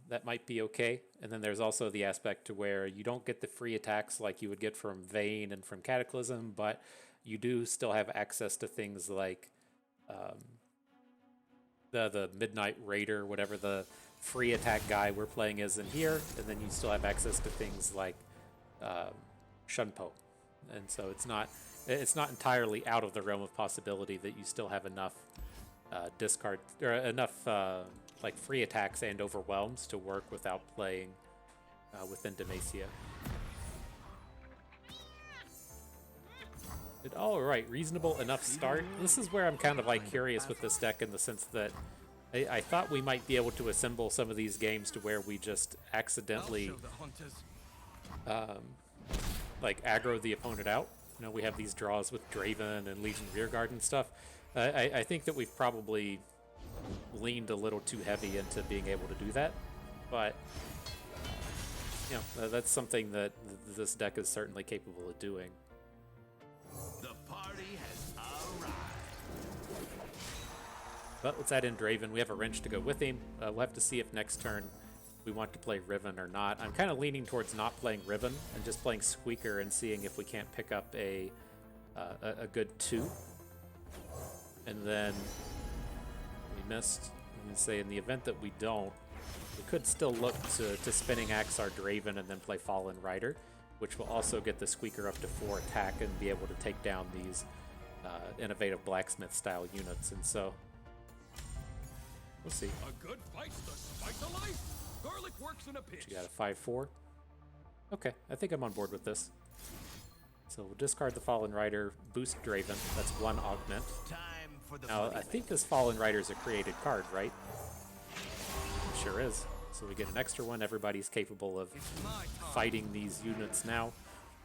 that might be okay. And then there's also the aspect to where you don't get the free attacks like you would get from Vayne and from Cataclysm, but you do still have access to things like the Midnight Raider, whatever the free attack guy we're playing is in here, and then you still have access to things like Shunpo. And so it's not entirely out of the realm of possibility that you still have enough discard or enough like free attacks and overwhelms to work without playing within Demacia. All right, reasonable enough start. This is where I'm kind of like curious with this deck in the sense that I thought we might be able to assemble some of these games to where we just accidentally like aggro the opponent out. You know, we have these draws with Draven and Legion Rearguard and stuff. I think that we've probably leaned a little too heavy into being able to do that, but you know, that's something that this deck is certainly capable of doing. The party has arrived. But let's add in Draven. We have a wrench to go with him. We'll have to see if next turn we want to play Riven or not. I'm kind of leaning towards not playing Riven and just playing Squeaker and seeing if we can't pick up a good 2. And then we missed. And say in the event that we don't, we could still look to Spinning Axe our Draven and then play Fallen Rider, which will also get the Squeaker up to 4 attack and be able to take down these innovative blacksmith style units. And so we'll see. A good fight's the spice of life. Garlic works in a pinch. You got a 5-4. Okay, I think I'm on board with this. So we'll discard the Fallen Rider, boost Draven. That's 1 augment. Time for the Now, I think this Fallen Rider is a created card, right? It sure is. So we get an extra one. Everybody's capable of fighting these units now.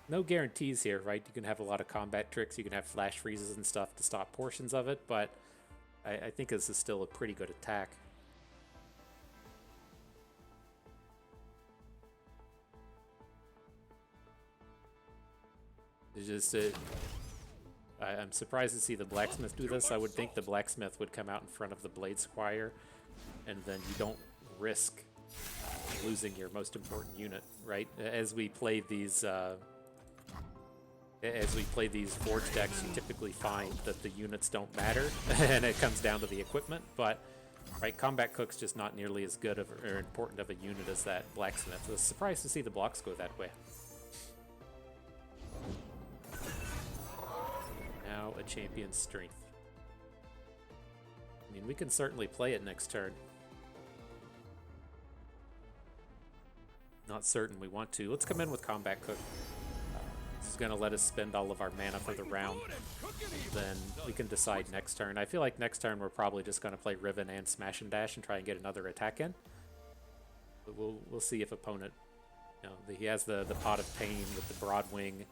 No guarantees here, right? You can have a lot of combat tricks. You can have flash freezes and stuff to stop portions of it, but I think this is still a pretty good attack. It's just I'm surprised to see the blacksmith do this. I would think the blacksmith would come out in front of the blade squire, and then you don't risk losing your most important unit, right? As we play these forge decks, you typically find that the units don't matter, and it comes down to the equipment. But right, combat cook's just not nearly as good of or important of a unit as that blacksmith. I was surprised to see the blocks go that way. Now a champion's strength. I mean, we can certainly play it next turn. Not certain we want to. Let's come in with combat cook. This is going to let us spend all of our mana for the round. Then we can decide next turn. I feel like next turn we're probably just going to play Riven and Smash and Dash and try and get another attack in. But we'll see if opponent, he has the Pot of Pain with the Broadwing,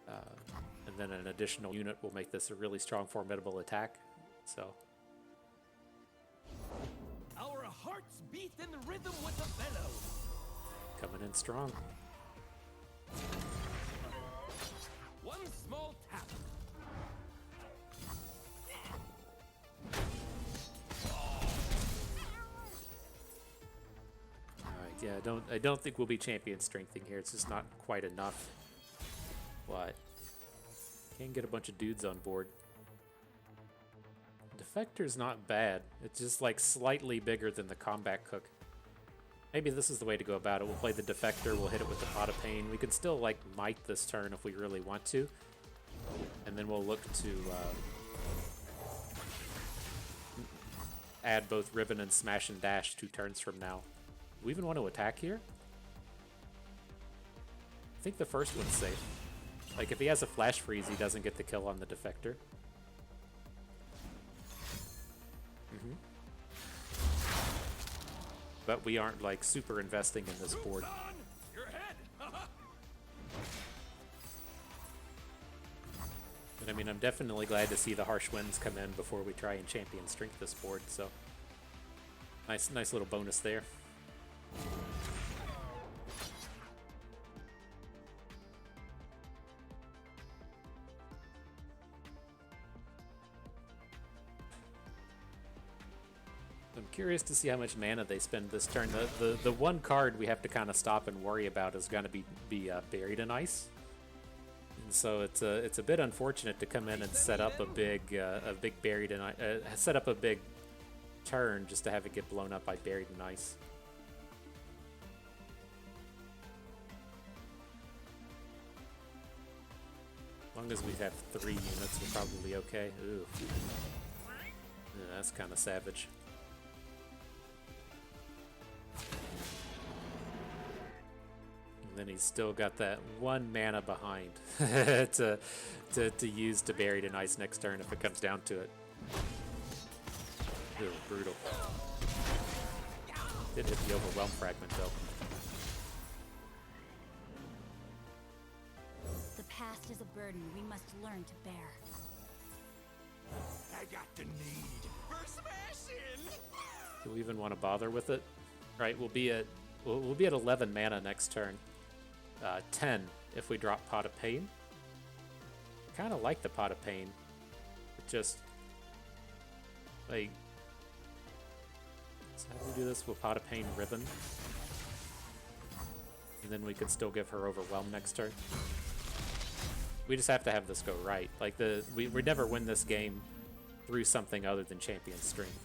and then an additional unit will make this a really strong, formidable attack. So Our hearts beat in rhythm with the bellow. coming in strong. One small tap. Alright, yeah, I don't think we'll be champion strengthening here. It's just not quite enough. But can get a bunch of dudes on board. Defector's not bad. It's just like slightly bigger than the combat cook. Maybe this is the way to go about it. We'll play the Defector, we'll hit it with the Pot of Pain. We can still like might this turn if we really want to. And then we'll look to add both Riven and Smash and Dash 2 turns from now. Do we even want to attack here? I think the first one's safe. Like if he has a Flash Freeze, he doesn't get the kill on the Defector. But we aren't like super investing in this board. Your head. And I mean, I'm definitely glad to see the Harsh Winds come in before we try and champion strength this board. So nice little bonus there. I'm curious to see how much mana they spend this turn. The one card we have to kind of stop and worry about is going to be Buried in Ice. And so it's a bit unfortunate to come in and set up a big Buried in Ice, set up a big turn just to have it get blown up by Buried in Ice. As long as we have 3 units, we're probably okay. Ooh. Yeah, that's kind of savage. And then he's still got that 1 mana behind to use to Buried in Ice next turn if it comes down to it. Ew, brutal. Did hit the Overwhelm Fragment though. The past is a burden we must learn to bear. I got the need for smashing. Do we even want to bother with it? Right, we'll be at 11 mana next turn. 10 if we drop Pot of Pain. I kind of like the Pot of Pain. It just like, so how do we do this? We'll Pot of Pain Riven, and then we could still give her Overwhelm next turn. We just have to have this go right. Like we never win this game through something other than champion strength.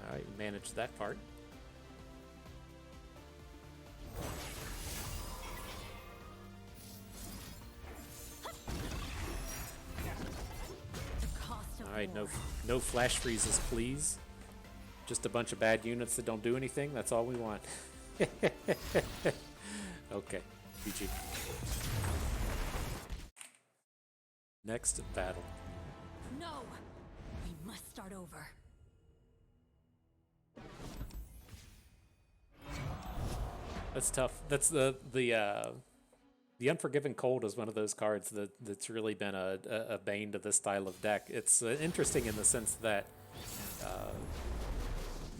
Alright, manage that part. Alright, no flash freezes, please. Just a bunch of bad units that don't do anything. That's all we want. Okay, GG. Next battle. No! We must start over. That's tough. That's the Unforgiven Cold is one of those cards that's really been a bane to this style of deck. It's interesting in the sense that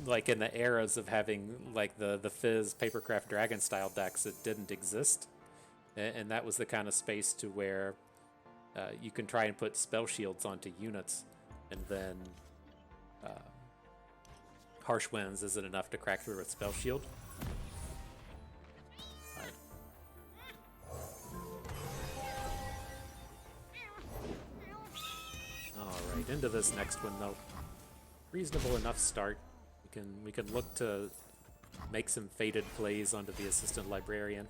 like in the eras of having like the Fizz Papercraft Dragon style decks, it didn't exist, and that was the kind of space to where you can try and put spell shields onto units, and then Harsh Winds isn't enough to crack through with spell shield. All right, into this next one though. Reasonable enough start. We can look to make some faded plays onto the Assistant Librarian.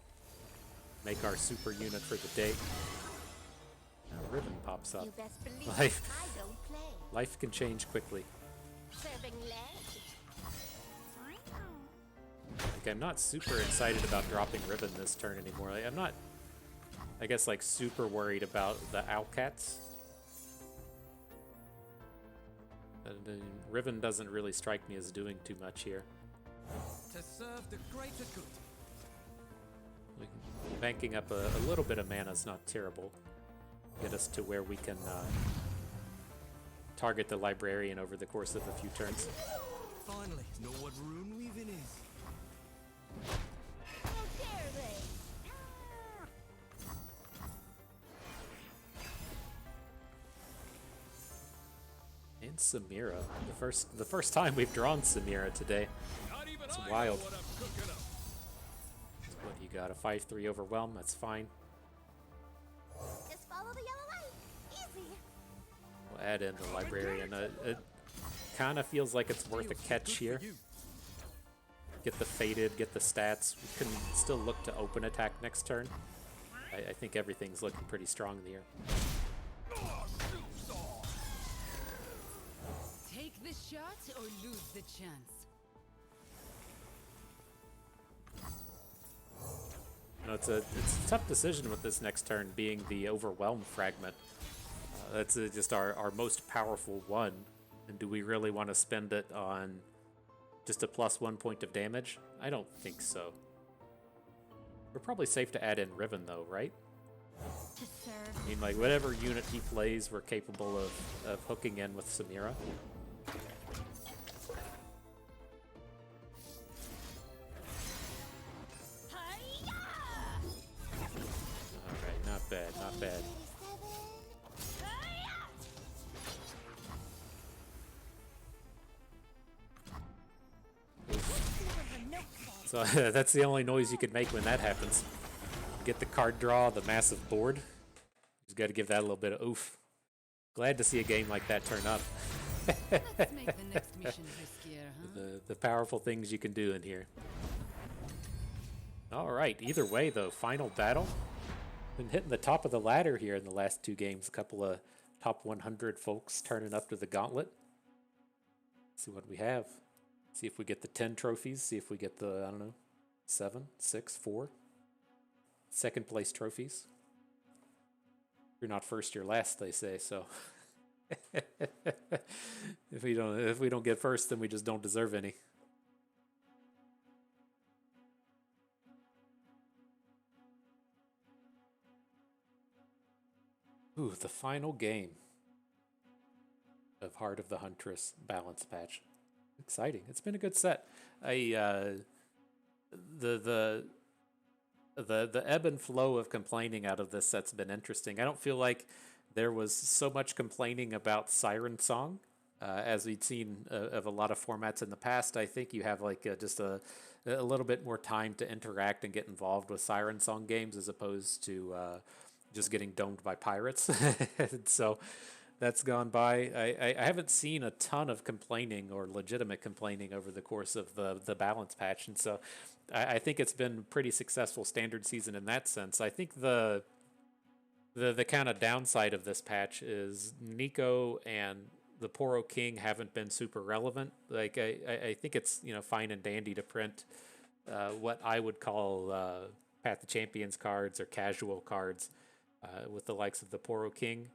Make our super unit for the day. Now Riven pops up. You best believe Life, I don't play. life can change quickly. Serving legs. Like, I'm not super excited about dropping Riven this turn anymore. Like, I'm not, I guess, like super worried about the Owlcats. Riven doesn't really strike me as doing too much here. To serve the greater good. Like, banking up a little bit of mana is not terrible. Get us to where we can target the Librarian over the course of a few turns. Finally, know what rune weaving is. How dare they? And Samira, the first time we've drawn Samira today. It's wild. So what do you got? A 5/3 overwhelm? That's fine. Just follow the yellow light. Easy. We'll add in the Librarian. It kind of feels like it's worth a catch here. Get the faded, get the stats. We can still look to open attack next turn. I think everything's looking pretty strong here. Take the shot or lose the chance. No, it's a tough decision with this next turn being the Overwhelm Fragment. That's just our most powerful one. And do we really want to spend it on just a +1 point of damage? I don't think so. We're probably safe to add in Riven though, right? To serve. I mean, like, whatever unit he plays, we're capable of hooking in with Samira. Alright, not bad, not bad. So that's the only noise you can make when that happens. Get the card draw, the massive board. Just got to give that a little bit of oof. Glad to see a game like that turn up. Let's make the next mission riskier, huh? The powerful things you can do in here. All right, either way though, final battle. Been hitting the top of the ladder here in the last two games. A couple of top 100 folks turning up to the gauntlet. See what we have. See if we get the 10 trophies. See if we get the, I don't know, 7, 6, 4. Second place trophies. You're not first, you're last, they say, so. If we don't get first, then we just don't deserve any. Ooh, the final game of Heart of the Huntress balance patch. Exciting. It's been a good set. The ebb and flow of complaining out of this set's been interesting. I don't feel like there was so much complaining about Siren Song as we'd seen of a lot of formats in the past. I think you have like just a little bit more time to interact and get involved with Siren Song games as opposed to just getting domed by pirates. So that's gone by. I haven't seen a ton of complaining or legitimate complaining over the course of the balance patch, and so I think it's been a pretty successful standard season in that sense. I think the kind of downside of this patch is Neeko and the Poro King haven't been super relevant. Like I think it's fine and dandy to print what I would call Path of Champions cards or casual cards with the likes of the Poro King.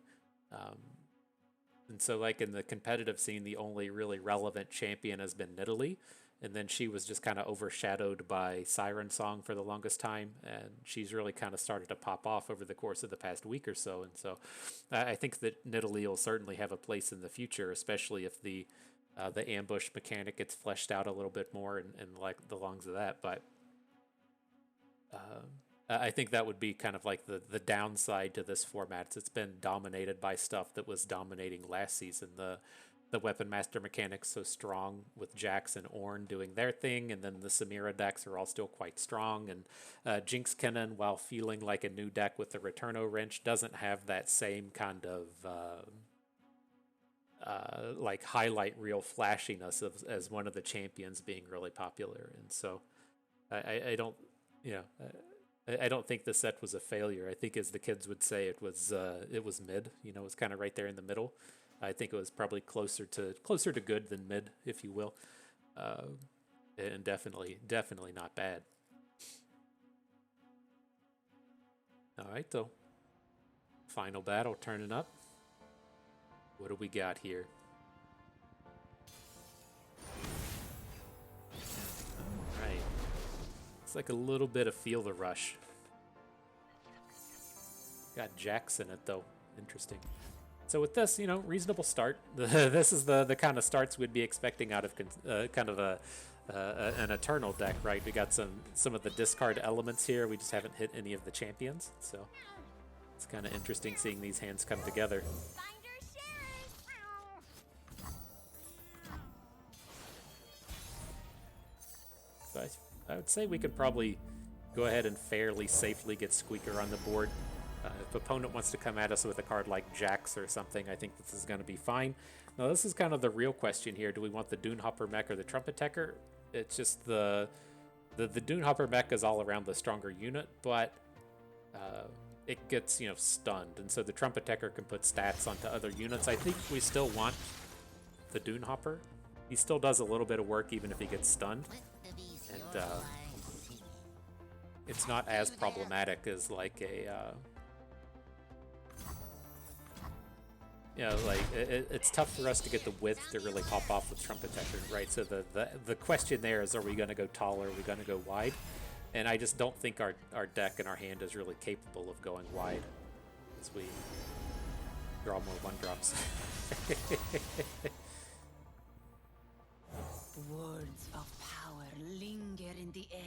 And so, like, in the competitive scene, the only really relevant champion has been Nidalee, and then she was just kind of overshadowed by Siren Song for the longest time, and she's really kind of started to pop off over the course of the past week or so. And so I think that Nidalee will certainly have a place in the future, especially if the the ambush mechanic gets fleshed out a little bit more and like the longs of that, but I think that would be kind of like the downside to this format. It's been dominated by stuff that was dominating last season. The Weapon Master mechanic's so strong with Jax and Ornn doing their thing, and then the Samira decks are all still quite strong. And Jinx Kennen, while feeling like a new deck with the Returno Wrench, doesn't have that same kind of like highlight reel flashiness as one of the champions being really popular. And so I don't, I don't think the set was a failure. I think, as the kids would say, it was mid. It was kind of right there in the middle. I think it was probably closer to good than mid, if you will, and definitely not bad. All right, though. Final battle turning up. What do we got here? All right. It's like a little bit of Feel the Rush. Got Jax in it, though. Interesting. So with this, reasonable start. This is the kind of starts we'd be expecting out of kind of an Eternal deck, right? We got some of the discard elements here. We just haven't hit any of the champions, so it's kind of interesting seeing these hands come together. So I would say we could probably go ahead and fairly safely get Squeaker on the board. If opponent wants to come at us with a card like Jax or something, I think this is going to be fine. Now, this is kind of the real question here. Do we want the Dunehopper mech or the Trumpet Techer? It's just the Dunehopper mech is all around the stronger unit, but it gets, stunned. And so the Trumpet Techer can put stats onto other units. I think we still want the Dunehopper. He still does a little bit of work even if he gets stunned. And it's not as problematic as like a... it's tough for us to get the width to really pop off with Trumpet Techer, right? So the question there is, are we going to go tall or are we going to go wide? And I just don't think our deck and our hand is really capable of going wide as we draw more 1-drops. Words of power linger in the air.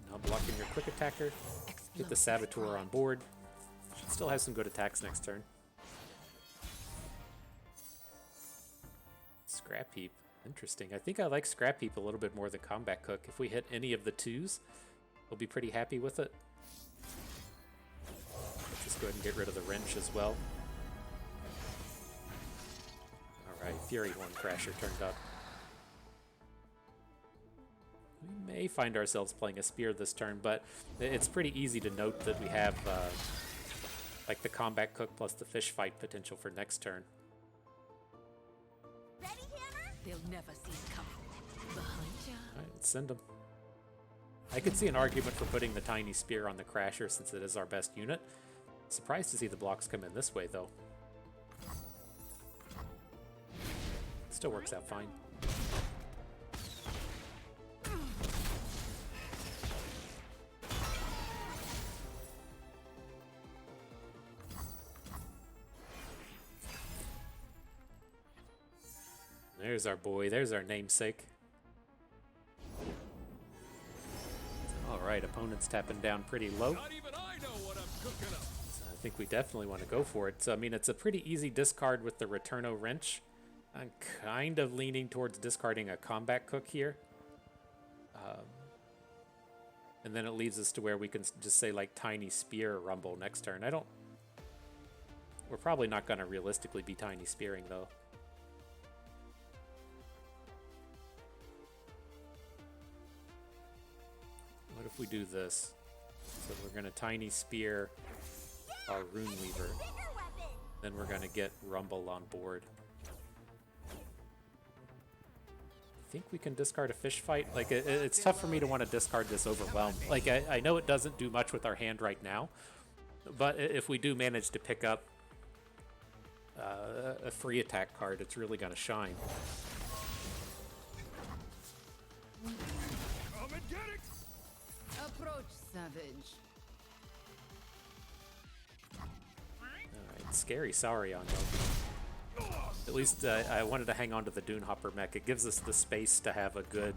Now blocking your quick attacker. Get the Saboteur on board. Still has some good attacks next turn. Scrap Heap. Interesting. I think I like Scrap Heap a little bit more than Combat Cook. If we hit any of the 2s, we'll be pretty happy with it. Let's just go ahead and get rid of the Wrench as well. Alright, Fury Horn Crasher turned up. We may find ourselves playing a Spear this turn, but it's pretty easy to note that we have like the Combat Cook plus the Fish Fight potential for next turn. Ready, Hammer? They'll never cease coming. Behind ya. Alright, let's send them. I could see an argument for putting the Tiny Spear on the Crasher since it is our best unit. Surprised to see the blocks come in this way, though. Still works out fine. There's our boy. There's our namesake. Alright, opponent's tapping down pretty low. Not even I know what I'm cooking up. So I think we definitely want to go for it. So, I mean, it's a pretty easy discard with the Returno Wrench. I'm kind of leaning towards discarding a Combat Cook here. And then it leaves us to where we can just say, like, Tiny Spear or Rumble next turn. We're probably not going to realistically be Tiny Spearing, though. What if we do this? So we're going to Tiny Spear our Rune Weaver. Then we're going to get Rumble on board. I think we can discard a Fish Fight. Like, it's tough for me to want to discard this Overwhelm. Like, I know it doesn't do much with our hand right now, but if we do manage to pick up a free attack card, it's really going to shine. Come and get it! Approach, savage. Alright, scary Saurion, though. At least I wanted to hang on to the Dune Hopper mech. It gives us the space to have a good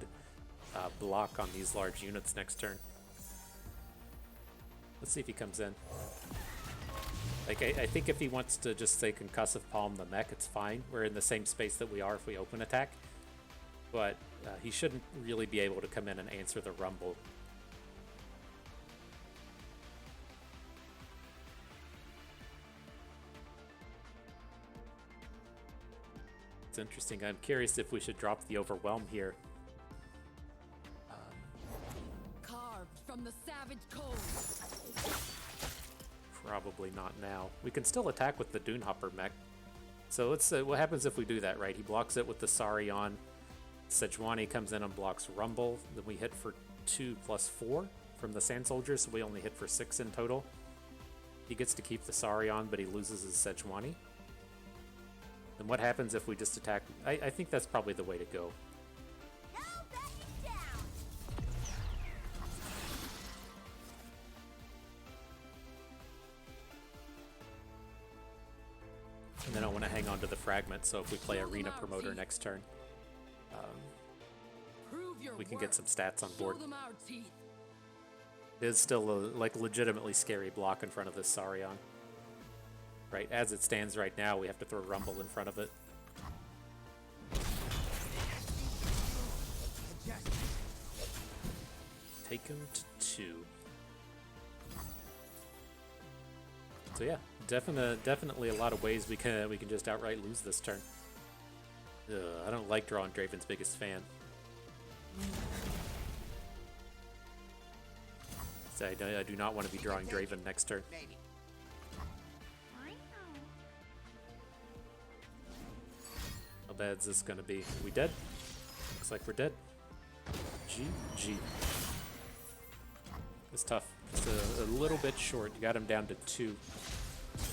block on these large units next turn. Let's see if he comes in. Like, I think if he wants to just say concussive palm the mech, it's fine. We're in the same space that we are if we open attack. But he shouldn't really be able to come in and answer the rumble. It's interesting. I'm curious if we should drop the Overwhelm here. Carved from the savage cold. Probably not now. We can still attack with the Dune Hopper mech. So let's what happens if we do that, right? He blocks it with the Saurion. Sejuani comes in and blocks Rumble. Then we hit for 2 plus 4 from the Sand Soldiers, so we only hit for 6 in total. He gets to keep the Saurion, but he loses his Sejuani. And what happens if we just attack? I think that's probably the way to go. No backing down. And then I want to hang on to the fragment, so if we play Arena Promoter next turn, we can get some stats on board. It is still a like legitimately scary block in front of this Saurion. Right, as it stands right now, we have to throw Rumble in front of it. Take him to 2. So yeah, definitely a lot of ways we can just outright lose this turn. I don't like drawing Draven's biggest fan. So I do not want to be drawing Draven next turn. How bad is this going to be? We dead? Looks like we're dead. GG. It's tough. Just a little bit short. You got him down to 2.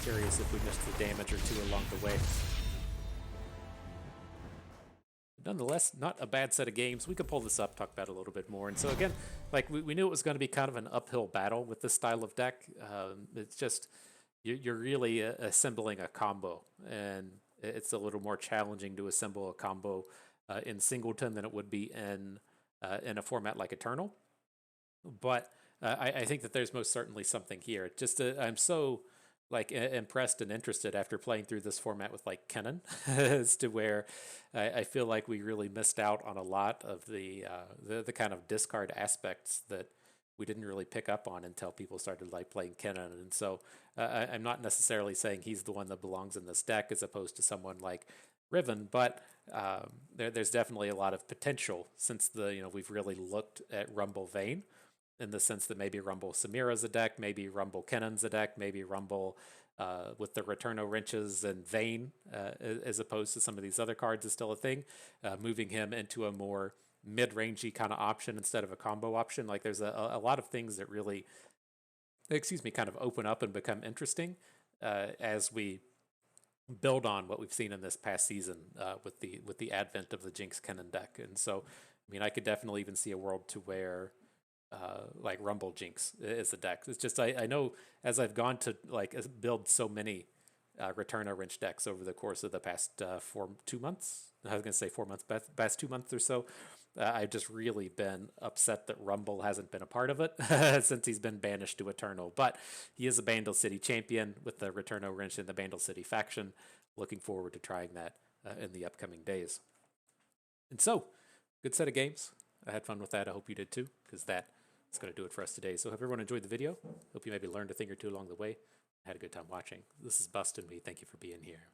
Curious if we missed the damage or 2 along the way. Nonetheless, not a bad set of games. We could pull this up, talk about it a little bit more. And so again, like we knew it was going to be kind of an uphill battle with this style of deck. It's just, you're really assembling a combo. And it's a little more challenging to assemble a combo in Singleton than it would be in a format like Eternal. But I think that there's most certainly something here. Just I'm so like impressed and interested after playing through this format with like Kennen as to where I feel like we really missed out on a lot of the kind of discard aspects that we didn't really pick up on until people started like playing Kennen. And so I'm not necessarily saying he's the one that belongs in this deck as opposed to someone like Riven, but there's definitely a lot of potential since we've really looked at Rumble Vayne in the sense that maybe Rumble Samira's a deck, maybe Rumble Kennen's a deck, maybe Rumble with the Returno Wrenches and Vayne as opposed to some of these other cards is still a thing, moving him into a more mid-rangey kind of option instead of a combo option. Like there's a lot of things that really, kind of open up and become interesting as we build on what we've seen in this past season with the advent of the Jinx Kennen deck. And so, I mean, I could definitely even see a world to where like Rumble Jinx is the deck. It's just I know as I've gone to like build so many Returno Wrench decks over the course of the past 2 months. I was going to say 4 months, past 2 months or so. I've just really been upset that Rumble hasn't been a part of it since he's been banished to Eternal. But he is a Bandle City champion with the Returno Wrench in the Bandle City faction. Looking forward to trying that in the upcoming days. And so, good set of games. I had fun with that. I hope you did too, because that is going to do it for us today. So, hope everyone enjoyed the video. Hope you maybe learned a thing or two along the way. Had a good time watching. This is Bustin' Me. Thank you for being here.